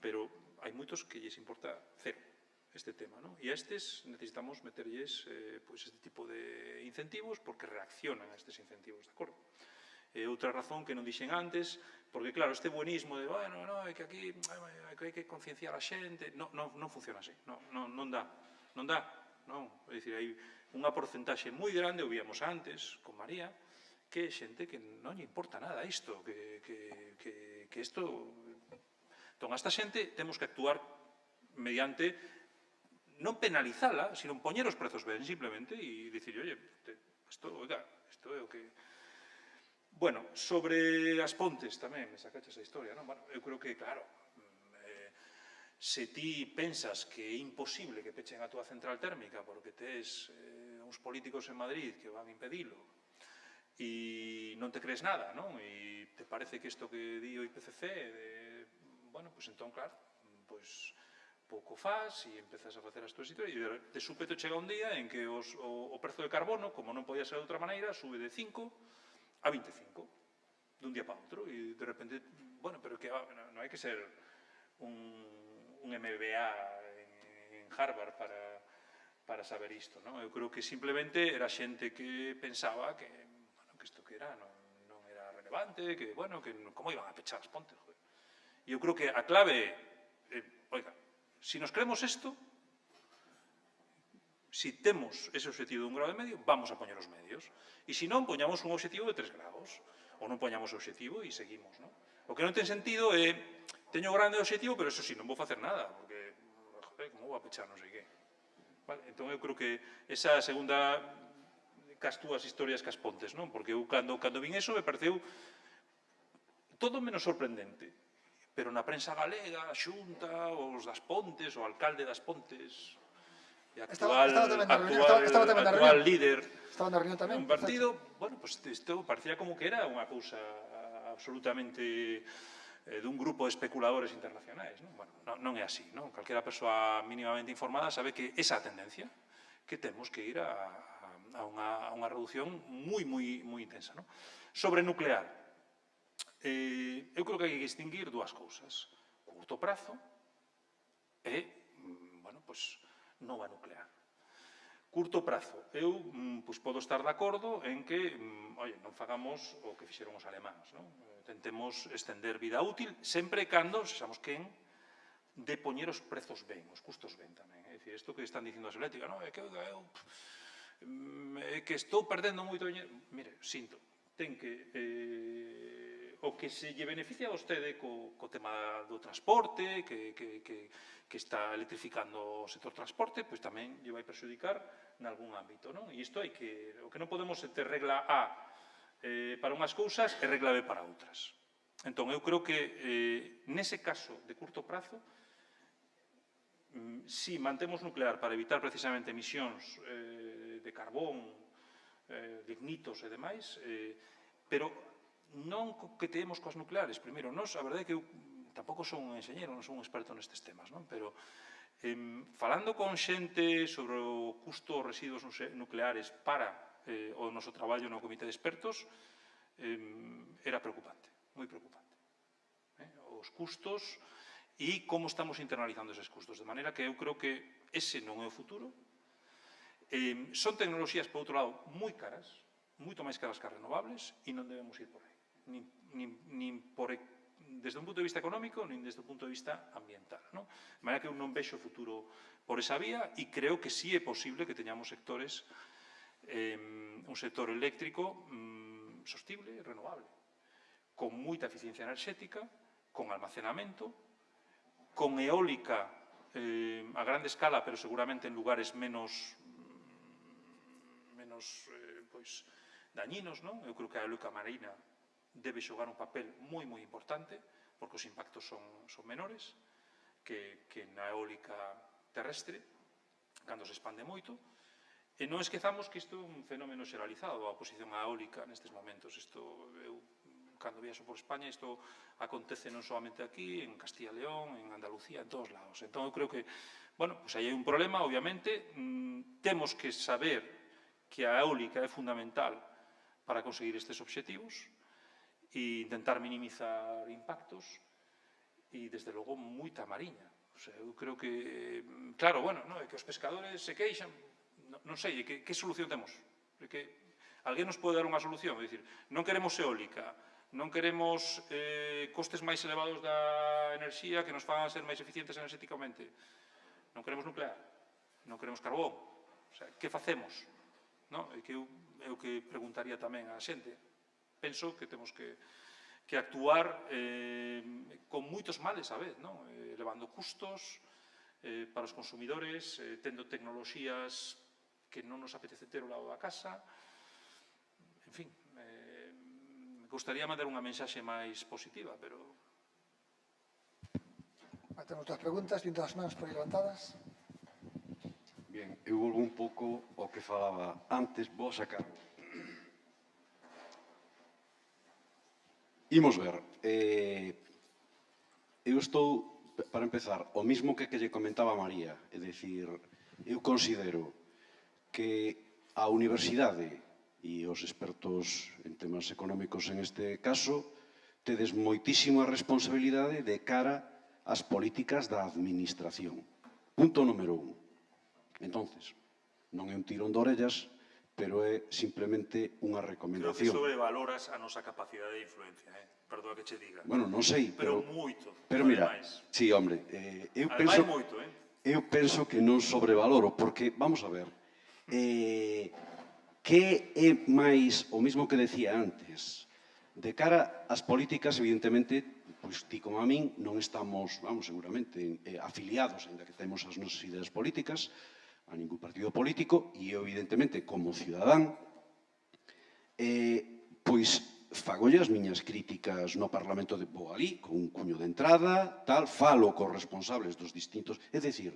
pero hai moitos que lles importa cero este tema, non? E a estes necesitamos meterlles este tipo de incentivos porque reaccionan a estes incentivos, de acordo? Outra razón que non dixen antes, porque claro, este buenismo de, bueno, é que aquí hai que concienciar a xente, non funciona así, non dá, non? É dicir, hai unha porcentaxe moi grande, o víamos antes, con María, que é xente que non lle importa nada isto, que isto... Entón, a esta xente temos que actuar mediante non penalizala, sino poñer os prezos ben, simplemente, e dicir, oye, isto é o que... Bueno, sobre as Pontes tamén, me sacaches a historia, non? Bueno, eu creo que, claro, se ti pensas que é imposible que pechen a túa central térmica porque tes uns políticos en Madrid que van impedilo e non te crees nada, non? E te parece que isto que di o IPCC... Bueno, pois entón, claro, pois pouco faz e empezas a facer as túas historias e de súpeto chega un día en que o prezo de carbono, como non podía ser de outra maneira, sube de 5 a 25 dun día para outro e de repente, bueno, pero que non hai que ser un MBA en Harvard para saber isto, non? Eu creo que simplemente era xente que pensaba que isto que era non era relevante, que, bueno, que como iban a pechar as Pontes, joder. E eu creo que a clave é oiga, si nos creemos isto, si temos ese objetivo de 1,5 grados, vamos a poñer os medios. E se non, poñamos un objetivo de 3 grados. Ou non poñamos o objetivo e seguimos, non? O que non ten sentido é, teño grande objetivo, pero eso sí, non vou facer nada, porque, joder, como vou a pechar non sei que. Vale, entón, eu creo que esa segunda cas túas historias cas pontes, non? Porque eu, cando vin eso, me pareceu todo menos sorprendente. Pero na prensa galega, a Xunta, os das Pontes, o alcalde das Pontes, e actual líder tamén, un partido, bueno, pues isto parecía como que era unha cousa absolutamente dun grupo de especuladores internacionais, non? Bueno, non é así, non? Calquera persoa mínimamente informada sabe que esa tendencia que temos que ir a unha reducción moi intensa, non? Sobre nuclear, eu creo que hai que distinguir dúas cousas: curto prazo e, bueno, pues, nova nuclear. Curto prazo, eu podo estar de acordo en que, non fagamos o que fixeron os alemáns, non? Tentemos estender vida útil, sempre e cando sexamos quen de poñer os prezos ben, os custos ben tamén. É dicir, isto que están dicindo as eléctricas, non, é que estou perdendo moito dinheiro. Mire, sinto, ten que o que se lle beneficia a vostede co tema do transporte, que está electrificando o sector transporte, pois tamén lle vai perxudicar nalgún ámbito, non? E isto o que non podemos é ter regla A para unhas cousas e regla B para outras. Entón, eu creo que nese caso de curto prazo, si mantemos nuclear para evitar precisamente emisións de carbón, lignitos e demais, pero non coqueteemos coas nucleares. Primeiro, a verdade é que eu tampouco son un enxeñero, non son un experto nestes temas, non? Pero falando con xente sobre o custo dos residuos nucleares para o noso traballo no comité de expertos, era preocupante, moi preocupante. Os custos e como estamos internalizando eses custos. De maneira que eu creo que ese non é o futuro. Son tecnoloxías, por outro lado, moi caras, moito máis caras que as renovables, e non debemos ir por aí. Nin desde un punto de vista económico, nin desde un punto de vista ambiental. De maneira que eu non vexo futuro por esa vía, e creo que sí é posible que teñamos sectores, un sector eléctrico sostible e renovable, con moita eficiencia enerxética, con almacenamento, con eólica a grande escala, pero seguramente en lugares menos dañinos, non? Eu creo que a eólica marina debe xogar un papel moi importante, porque os impactos son menores que na eólica terrestre, cando se expande moito. E non esquezamos que isto é un fenómeno xeralizado, a oposición á eólica nestes momentos. Cando viaxo por España, isto acontece non solamente aquí, en Castilla e León, en Andalucía, en todos lados. Entón, eu creo que, bueno, aí hai un problema, obviamente. Temos que saber que a eólica é fundamental para conseguir estes obxectivos e intentar minimizar impactos e, desde logo, moita mariña. Eu creo que, claro, bueno, é que os pescadores se queixan, non sei, que solución temos? Alguén nos pode dar unha solución? É dicir, non queremos eólica, non queremos costes máis elevados da enerxía que nos fagan ser máis eficientes enerxéticamente, non queremos nuclear, non queremos carbón. Que facemos? É o que preguntaría tamén á xente. Penso que temos que actuar con moitos males a vez, elevando custos para os consumidores, tendo tecnoloxías que non nos apetece ter ao lado da casa. En fin, me gustaría mandar unha mensaxe máis positiva, pero... Temos dúas preguntas, vindo as mans por aí levantadas. Bien, eu volvo un pouco ao que falaba antes, vou sacar. Imos ver. Eu estou, para empezar, o mismo que lle comentaba a María, é dicir, eu considero que a universidade e os expertos en temas económicos en este caso tedes moitísima responsabilidade de cara ás políticas da administración. Punto número 1. Entonces, non é un tirón de orellas pero é simplemente unha Creo que recomendación. sobrevaloras a nosa capacidade de influencia, perdoa que che diga. Bueno, non sei, Pero moito. Pero mira, ademais. sí, hombre, Ademais moito, eu penso que non sobrevaloro, porque, vamos a ver, que é máis o mesmo que decía antes. De cara ás políticas, evidentemente, pois ti como a min non estamos, vamos, seguramente, afiliados, ainda que temos as nosas ideas políticas, a ningún partido político, e eu, evidentemente, como cidadán, pois fagolle as miñas críticas no Parlamento de vou ali, con un cuño de entrada, tal, falo cos responsables dos distintos... É dicir,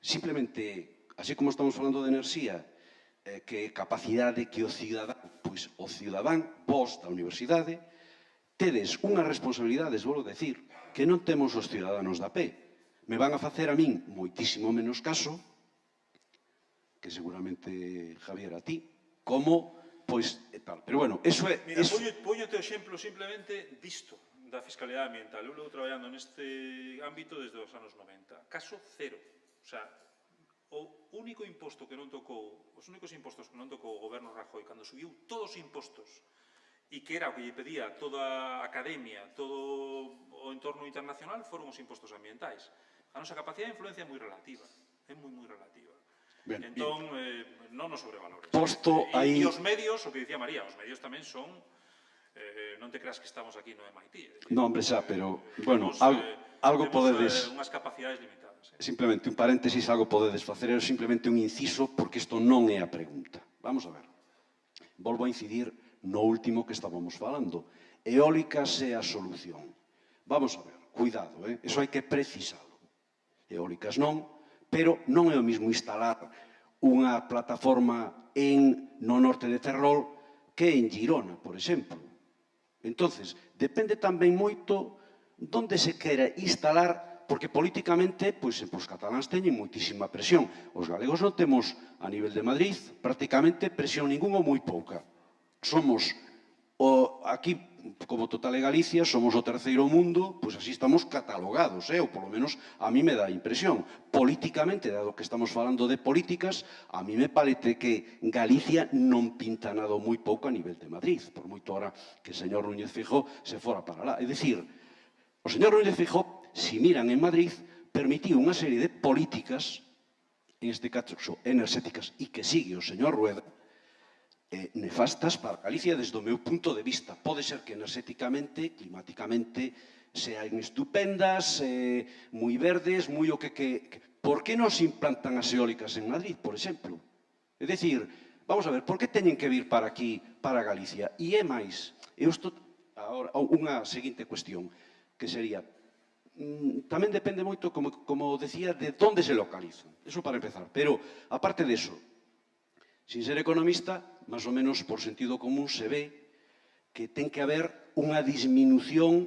simplemente, así como estamos falando de enerxía, que capacidade que o cidadán, pois o cidadán, vos da universidade, tedes unhas responsabilidades, vou decir, que non temos os ciudadanos da pé. Me van a facer a min moitísimo menos caso, que seguramente, Javier, a ti, como... Pois, tal. Pero, bueno, eso é... Mira, poño o exemplo simplemente disto, da fiscalidade ambiental. Eu levo traballando neste ámbito desde os anos 90. Caso cero. O sea, o único imposto que non tocou, os únicos impostos que non tocou o goberno Rajoy cando subiu todos os impostos e que era o que lle pedía toda a academia, todo o entorno internacional, foron os impostos ambientais. A nosa capacidade de influencia é moi relativa. É moi relativa. Ben, entón, non nos sobrevalores. Posto aí... E os medios, o que dicía María, os medios tamén son... non te creas que estamos aquí no MIT. Non, hombre, xa, pero, bueno, algo podedes... Temos unhas capacidades limitadas. Simplemente un paréntesis, algo podedes facer, é simplemente un inciso, porque isto non é a pregunta. Vamos a ver. Volvo a incidir no último que estábamos falando. Eólicas é a solución. Vamos a ver, cuidado, eso hai que precisalo. Eólicas non, pero non é o mismo instalar unha plataforma no norte de Ferrol que en Girona, por exemplo. Entonces, depende tamén moito onde se quera instalar, porque políticamente, pois, os cataláns teñen moitísima presión. Os galegos non temos, a nivel de Madrid, prácticamente presión ningún ou moi pouca. Somos, aquí, como total e Galicia, somos o terceiro mundo, pois así estamos catalogados, ou polo menos a mí me dá a impresión. Políticamente, dado que estamos falando de políticas, a mí me parece que Galicia non pinta nada moi pouco a nivel de Madrid, por moito hora que o señor Núñez Feijóo se fora para lá. É dicir, o señor Núñez Feijóo, se miran en Madrid, permitiu unha serie de políticas, en este caso enerxéticas, e que sigue o señor Rueda, nefastas para Galicia desde o meu punto de vista. Pode ser que enerxéticamente, climáticamente, sean estupendas, moi verdes, moi o que... Por que non se implantan as eólicas en Madrid, por exemplo? É dicir, vamos a ver, por que teñen que vir para aquí, para Galicia? E é máis, unha seguinte cuestión, que sería, tamén depende moito, como decía, de onde se localizan. Eso para empezar. Pero, aparte de eso, sin ser economista, máis ou menos por sentido común se ve que ten que haber unha disminución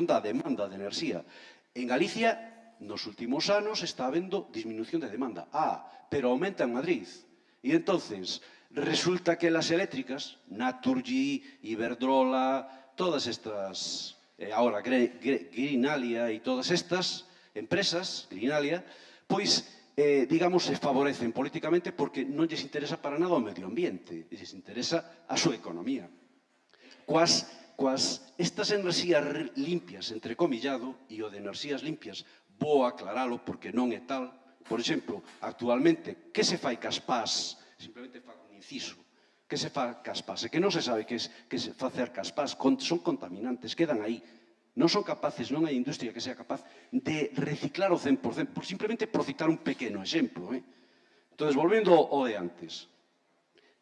da demanda de enerxía. En Galicia, nos últimos anos, está habendo disminución de demanda. Pero aumenta en Madrid. E entonces, resulta que las eléctricas, Naturgy, Iberdrola, todas estas, ahora Greenalia e todas estas empresas, Greenalia, pois, digamos, se favorecen políticamente porque non lles interesa para nada o medio ambiente, lles interesa a súa economía. Coas estas enerxías limpias, entre comillado, e o de enerxías limpias, vou aclaralo porque non é tal. Por exemplo, actualmente, que se fai cas pás? Simplemente fago un inciso. Que se fai cas pás? E que non se sabe que se facer cas pás, son contaminantes, quedan aí. Non son capaces, non hai industria que sea capaz de reciclar o 100%, simplemente por citar un pequeno exemplo. Entón, volvendo ao de antes,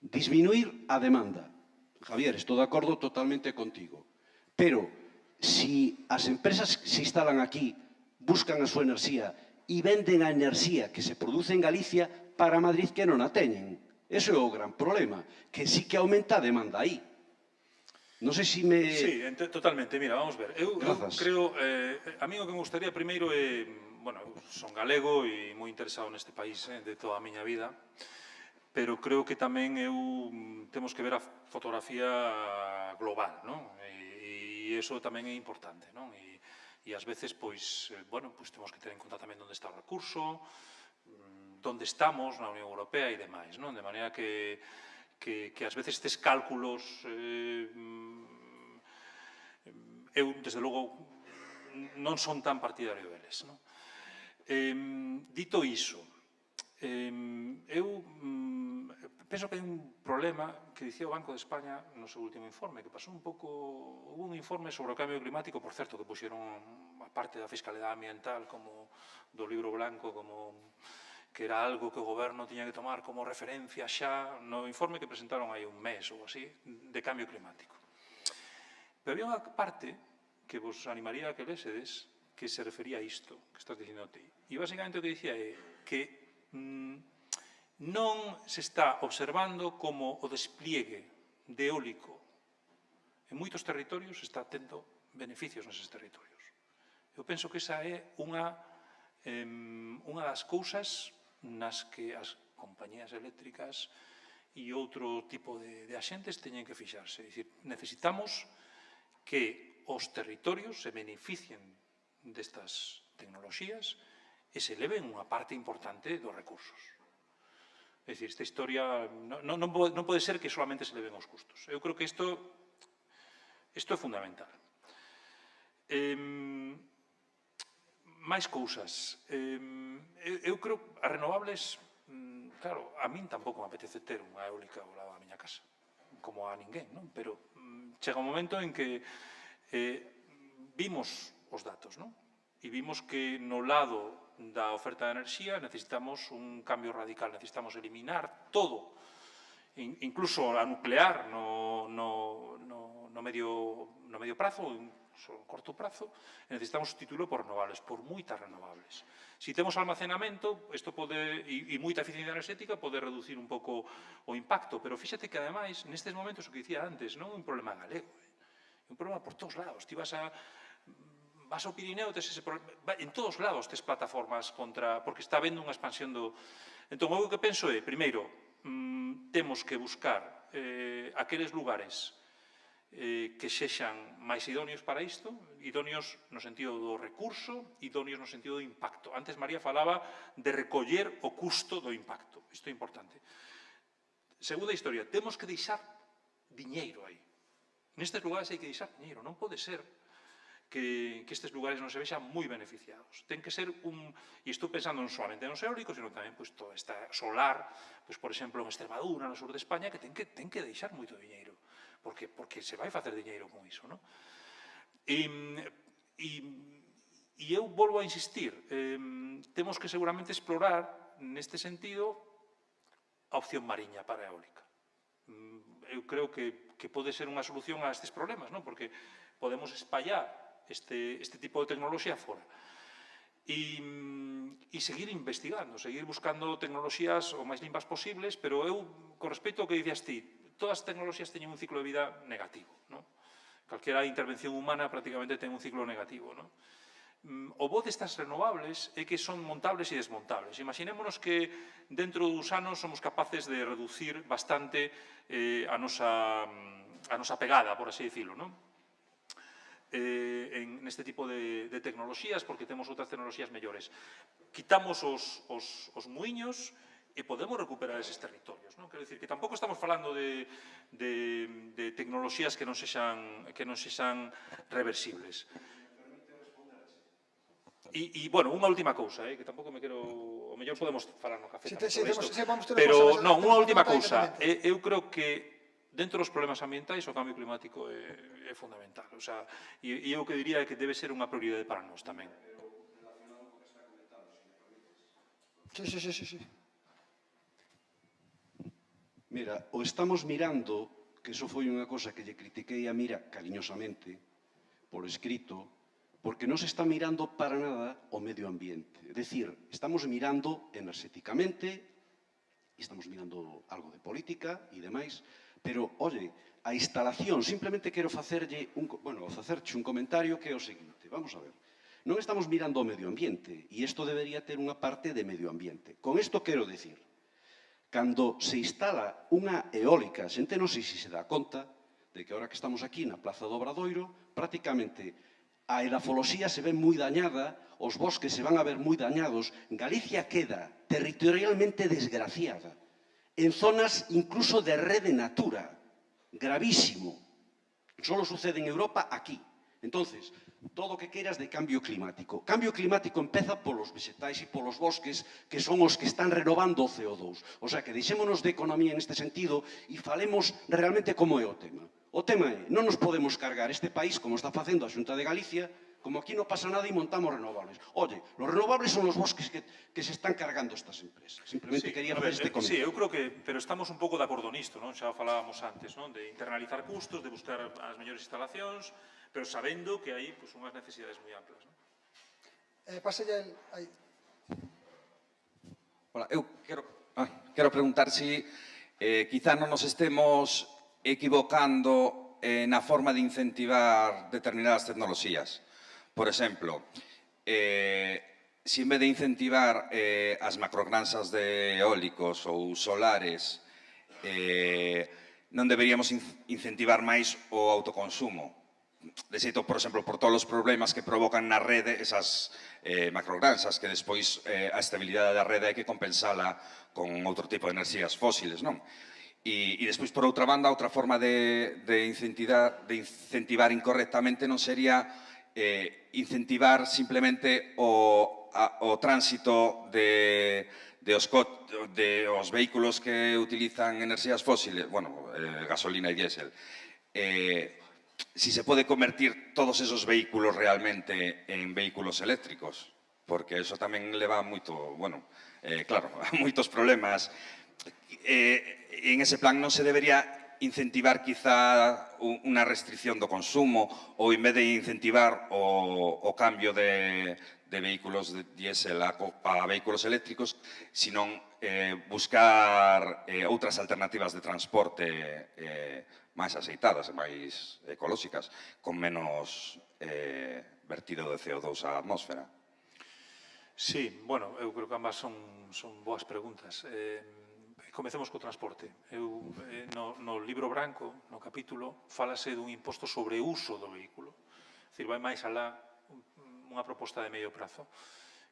disminuir a demanda. Javier, estou de acordo totalmente contigo. Pero, se as empresas que se instalan aquí buscan a súa enerxía e venden a enerxía que se produce en Galicia para Madrid que non a teñen. Ese é o gran problema, que sí que aumenta a demanda aí. Non sei se me... Sí, totalmente. Mira, vamos ver. Eu creo... A mí o que me gustaría primeiro é... Bueno, son galego e moi interesado neste país de toda a miña vida, pero creo que tamén temos que ver a fotografía global, non? E iso tamén é importante, non? E ás veces, pois, bueno, pois temos que ter en conta tamén onde está o recurso, donde estamos na Unión Europea e demais, non? De maneira que ás veces estes cálculos eu, desde logo, non son tan partidario deles, non? Dito iso, eu penso que hai un problema que dicía o Banco de España no seu último informe, que pasou un pouco... Hubo un informe sobre o cambio climático, por certo, que puxeron a parte da fiscalidade ambiental como do libro blanco, como que era algo que o goberno tiña que tomar como referencia xa no informe que presentaron hai un mes ou así, de cambio climático. Pero había unha parte que vos animaría a que lesedes que se refería a isto que estás dicindo ti. E basicamente o que dicía é que non se está observando como o despliegue de eólico en moitos territorios está tendo beneficios neses territorios. Eu penso que esa é unha das cousas nas que as compañías eléctricas e outro tipo de axentes teñen que fixarse. É dicir, necesitamos que os territorios se beneficien destas tecnoloxías e se eleven unha parte importante dos recursos. É dicir, esta historia non pode ser que solamente se eleven os custos. Eu creo que isto é fundamental. Máis cousas. Eu creo que as renovables, claro, a min tampouco me apetece ter unha eólica ao lado da miña casa, como a ninguén, non? Pero chega un momento en que vimos os datos, non? E vimos que no lado da oferta de enerxía necesitamos un cambio radical, necesitamos eliminar todo, incluso a nuclear no medio prazo, no corto prazo, necesitamos sustituirlo por renovables, por moitas renovables. Si temos almacenamento, isto pode, e moita eficiencia enerxética, pode reducir un pouco o impacto, pero fíxate que, ademais, nestes momentos, o que dicía antes, non é un problema galego, é un problema por todos lados. Ti vas ao Pirineo, en todos lados tes plataformas porque está habendo unha expansión do... Entón, o que penso é, primeiro, temos que buscar aqueles lugares que sexan máis idóneos para isto, idóneos no sentido do recurso, idóneos no sentido do impacto. Antes María falaba de recoller o custo do impacto. Isto é importante. Segunda historia, temos que deixar diñeiro aí. Nestes lugares hai que deixar diñeiro. Non pode ser que estes lugares non se vexan moi beneficiados. Ten que ser e estou pensando non solamente nos eólicos, sino tamén toda esta solar, por exemplo, en Extremadura, no sur de España, que ten que deixar moito diñeiro, porque se vai facer diñeiro con iso, non? E eu volvo a insistir, temos que seguramente explorar, neste sentido, a opción mariña para a eólica. Eu creo que pode ser unha solución a estes problemas, non? Porque podemos espallar este tipo de tecnoloxía fora. E seguir investigando, seguir buscando tecnoloxías o máis limpas posibles, pero eu, con respecto ao que dicías ti, todas as tecnoloxías teñen un ciclo de vida negativo, non? Calquera intervención humana prácticamente ten un ciclo negativo, non? O bo destas renovables é que son montables e desmontables. Imaginémonos que dentro dos anos somos capaces de reducir bastante a nosa pegada, por así dicilo, non? Neste tipo de tecnoloxías, porque temos outras tecnoloxías mellores. Quitamos os muiños e podemos recuperar eses territorios, non? Quero dicir que tampouco estamos falando de tecnoloxías que non sexan reversibles. E, bueno, unha última cousa, que tampouco me quero... O mellor podemos falar no café tamén sobre isto. Pero, non, unha última cousa. Eu creo que dentro dos problemas ambientais o cambio climático é fundamental. E eu que diría que debe ser unha prioridade para nós tamén. Sí. Mira, o estamos mirando, que iso foi unha cosa que lle critiquei a Mira cariñosamente, por escrito, porque non se está mirando para nada o medio ambiente. É dicir, estamos mirando enerxéticamente, estamos mirando algo de política e demais, pero, oye, a instalación, simplemente quero facerche un comentario que é o seguinte, vamos a ver. Non estamos mirando o medio ambiente, e isto debería ter unha parte de medio ambiente. Con isto quero dicir, cando se instala unha eólica, a xente non sei se dá conta de que ahora que estamos aquí na Plaza do Obradoiro, prácticamente a edafoloxía se ve moi dañada, os bosques se van a ver moi dañados, Galicia queda territorialmente desgraciada, en zonas incluso de rede natura, gravísimo. Solo sucede en Europa aquí. Entonces, todo o que queiras de cambio climático. Cambio climático empeza polos vegetais e polos bosques, que son os que están renovando o CO2. O sea, que deixémonos de economía neste sentido e falemos realmente como é o tema. O tema é, non nos podemos cargar este país, como está facendo a Xunta de Galicia, como aquí non pasa nada e montamos renovables. Oye, los renovables son os bosques que se están cargando estas empresas. Simplemente quería facer este comentario. Sí, eu creo que, pero estamos un pouco de acordo nisto, non? Xa falábamos antes, non? De internalizar custos, de buscar as mellores instalacións, pero sabendo que hai pues, unhas necesidades moi amplas, non? Pase ya el... Aí. Hola, eu quero preguntar se quizá non nos estemos equivocando na forma de incentivar determinadas tecnoloxías. Por exemplo, se en vez de incentivar as macrogranxas de eólicos ou solares, non deberíamos incentivar máis o autoconsumo. De xeito, por exemplo, por todos os problemas que provocan na rede esas macrogranxas, que despois a estabilidade da rede hai que compensala con outro tipo de enerxías fósiles, non? E despois, por outra banda, outra forma de incentivar incorrectamente non sería incentivar simplemente o tránsito os vehículos que utilizan enerxías fósiles, bueno, gasolina e diésel. Si se pode convertir todos esos vehículos realmente en vehículos eléctricos, porque eso tamén leva moito, bueno, claro, a moitos problemas. En ese plan non se debería incentivar quizá unha restricción do consumo ou en vez de incentivar o cambio de vehículos de diésel a vehículos eléctricos, senón buscar outras alternativas de transporte máis aceitadas e máis ecolóxicas, con menos vertido de CO2 á atmósfera. Sí, bueno, eu creo que ambas son boas preguntas. Comecemos co transporte. No libro branco, no capítulo, fálase dun imposto sobre o uso do vehículo. É dicir, vai máis alá unha proposta de medio prazo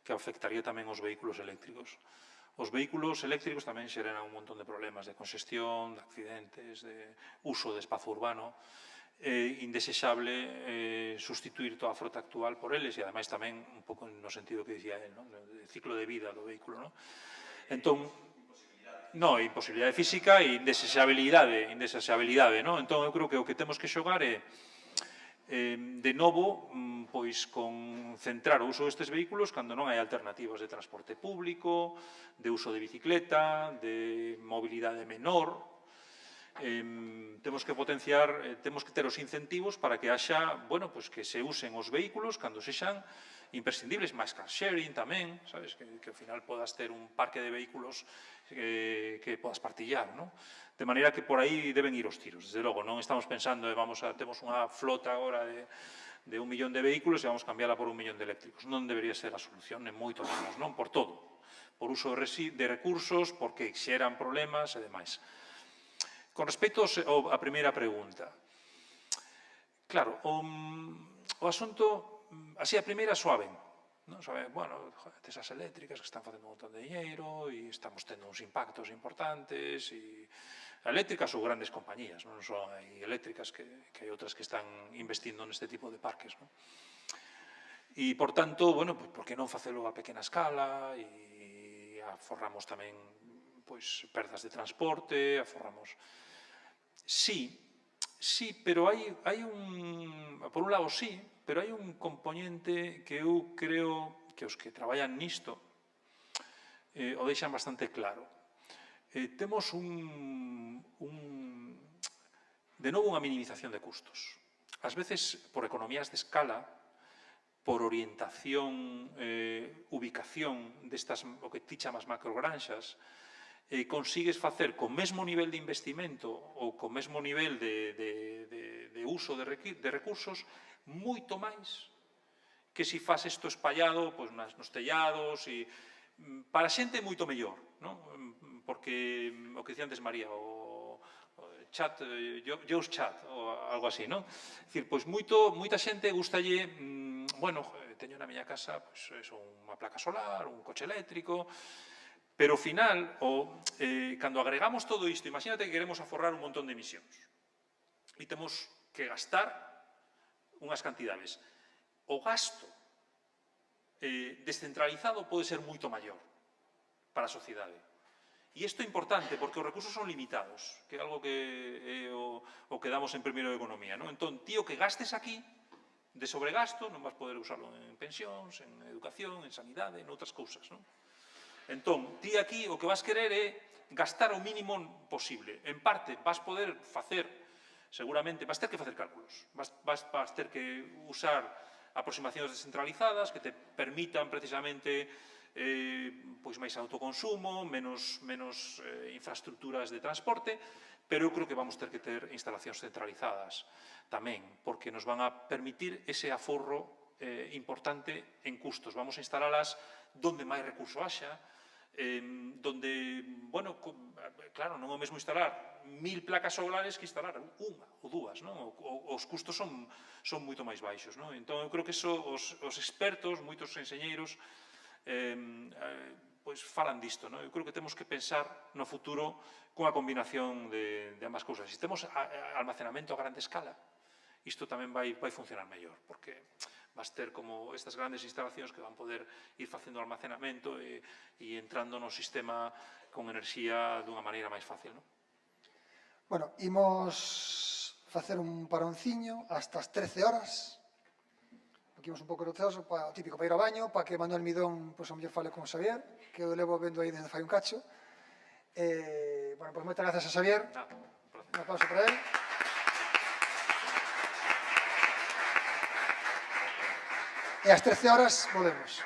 que afectaría tamén os vehículos eléctricos. Os vehículos eléctricos tamén xeran un montón de problemas de congestión, de accidentes, de uso de espazo urbano. É indesexable sustituir toda a frota actual por eles e, ademais, tamén un pouco no sentido que dicía él, de ciclo de vida do vehículo. Entón, imposibilidade física e indesexabilidade. Entón, eu creo que o que temos que xogar é, de novo, pois concentrar o uso destes vehículos cando non hai alternativas de transporte público, de uso de bicicleta, de mobilidade menor. Temos que potenciar, temos que ter os incentivos para que haxa, bueno, pois que se usen os vehículos cando sexan imprescindibles, máis car sharing tamén, sabes, que ao final podas ter un parque de vehículos que podas partillar, non? De maneira que por aí deben ir os tiros. Desde logo, non estamos pensando, temos unha flota agora de 1 millón de vehículos e vamos cambiarla por 1 millón de eléctricos. Non debería ser a solución, nem moito menos, non? Por todo. Por uso de recursos, porque xeran problemas e demais. Con respecto á primeira pregunta, claro, o asunto, así a primeira suaven, bueno, esas eléctricas que están facendo un montón de dinheiro e estamos tendo uns impactos importantes e eléctricas ou grandes compañías, non só hai eléctricas que hai outras que están investindo neste tipo de parques, non? E, por tanto, bueno, por que non facelo a pequena escala e aforramos tamén perdas de transporte, aforramos... Sí, pero hai un... Por un lado, sí, pero hai un componente que eu creo que os que traballan nisto o deixan bastante claro. Temos de novo unha minimización de custos. Ás veces, por economías de escala, por orientación, ubicación destas, o que ti chamas macrogranxas, consigues facer co mesmo nivel de investimento ou co mesmo nivel de uso de recursos moito máis que se faz isto espallado nos tellados e para a xente moito mellor, porque o que dicía antes María, chat, Joe's Chat, ou algo así, non? É dicir, pois moita xente gustalle, bueno, teño na miña casa pois, unha placa solar, un coche eléctrico, pero ao final, cando agregamos todo isto, imagínate que queremos aforrar un montón de emisións e temos que gastar unhas cantidades. O gasto descentralizado pode ser moito maior para a sociedade. E isto é importante porque os recursos son limitados, que é algo que é o que damos en primeiro de economía, non? Entón, tío, que gastes aquí de sobregasto, non vas poder usarlo en pensións, en educación, en sanidade, en outras cousas, non? Entón, ti aquí o que vas querer é gastar o mínimo posible. En parte, vas poder facer, seguramente, vas ter que facer cálculos, vas ter que usar aproximacións descentralizadas que te permitan precisamente pois máis autoconsumo, menos infraestructuras de transporte, pero eu creo que vamos ter que ter instalacións centralizadas tamén, porque nos van a permitir ese aforro importante en custos. Vamos a instalalas donde máis recurso haxa, donde, bueno, claro, non é o mesmo instalar 1000 placas solares que instalar unha ou dúas, non? Os custos son moito máis baixos, non? Entón, eu creo que os expertos, moitos enxeñeiros, pois falan disto, non? Eu creo que temos que pensar no futuro cunha combinación de ambas cousas. Se temos almacenamento a grande escala, isto tamén vai funcionar mellor, porque vas ter como estas grandes instalacións que van poder ir facendo almacenamento e entrando no sistema con enerxía dunha maneira máis fácil, non? Bueno, imos facer un paronciño hasta as 13 horas. Aquí imos un pouco roteoso, o típico para ir ao baño, para que Manuel Midón, pois, a mellor fale con Xavier, que eu levo vendo aí desde fai un cacho. Bueno, pois moitas grazas a Xavier. Un aplauso para él. E ás 13 horas volvemos.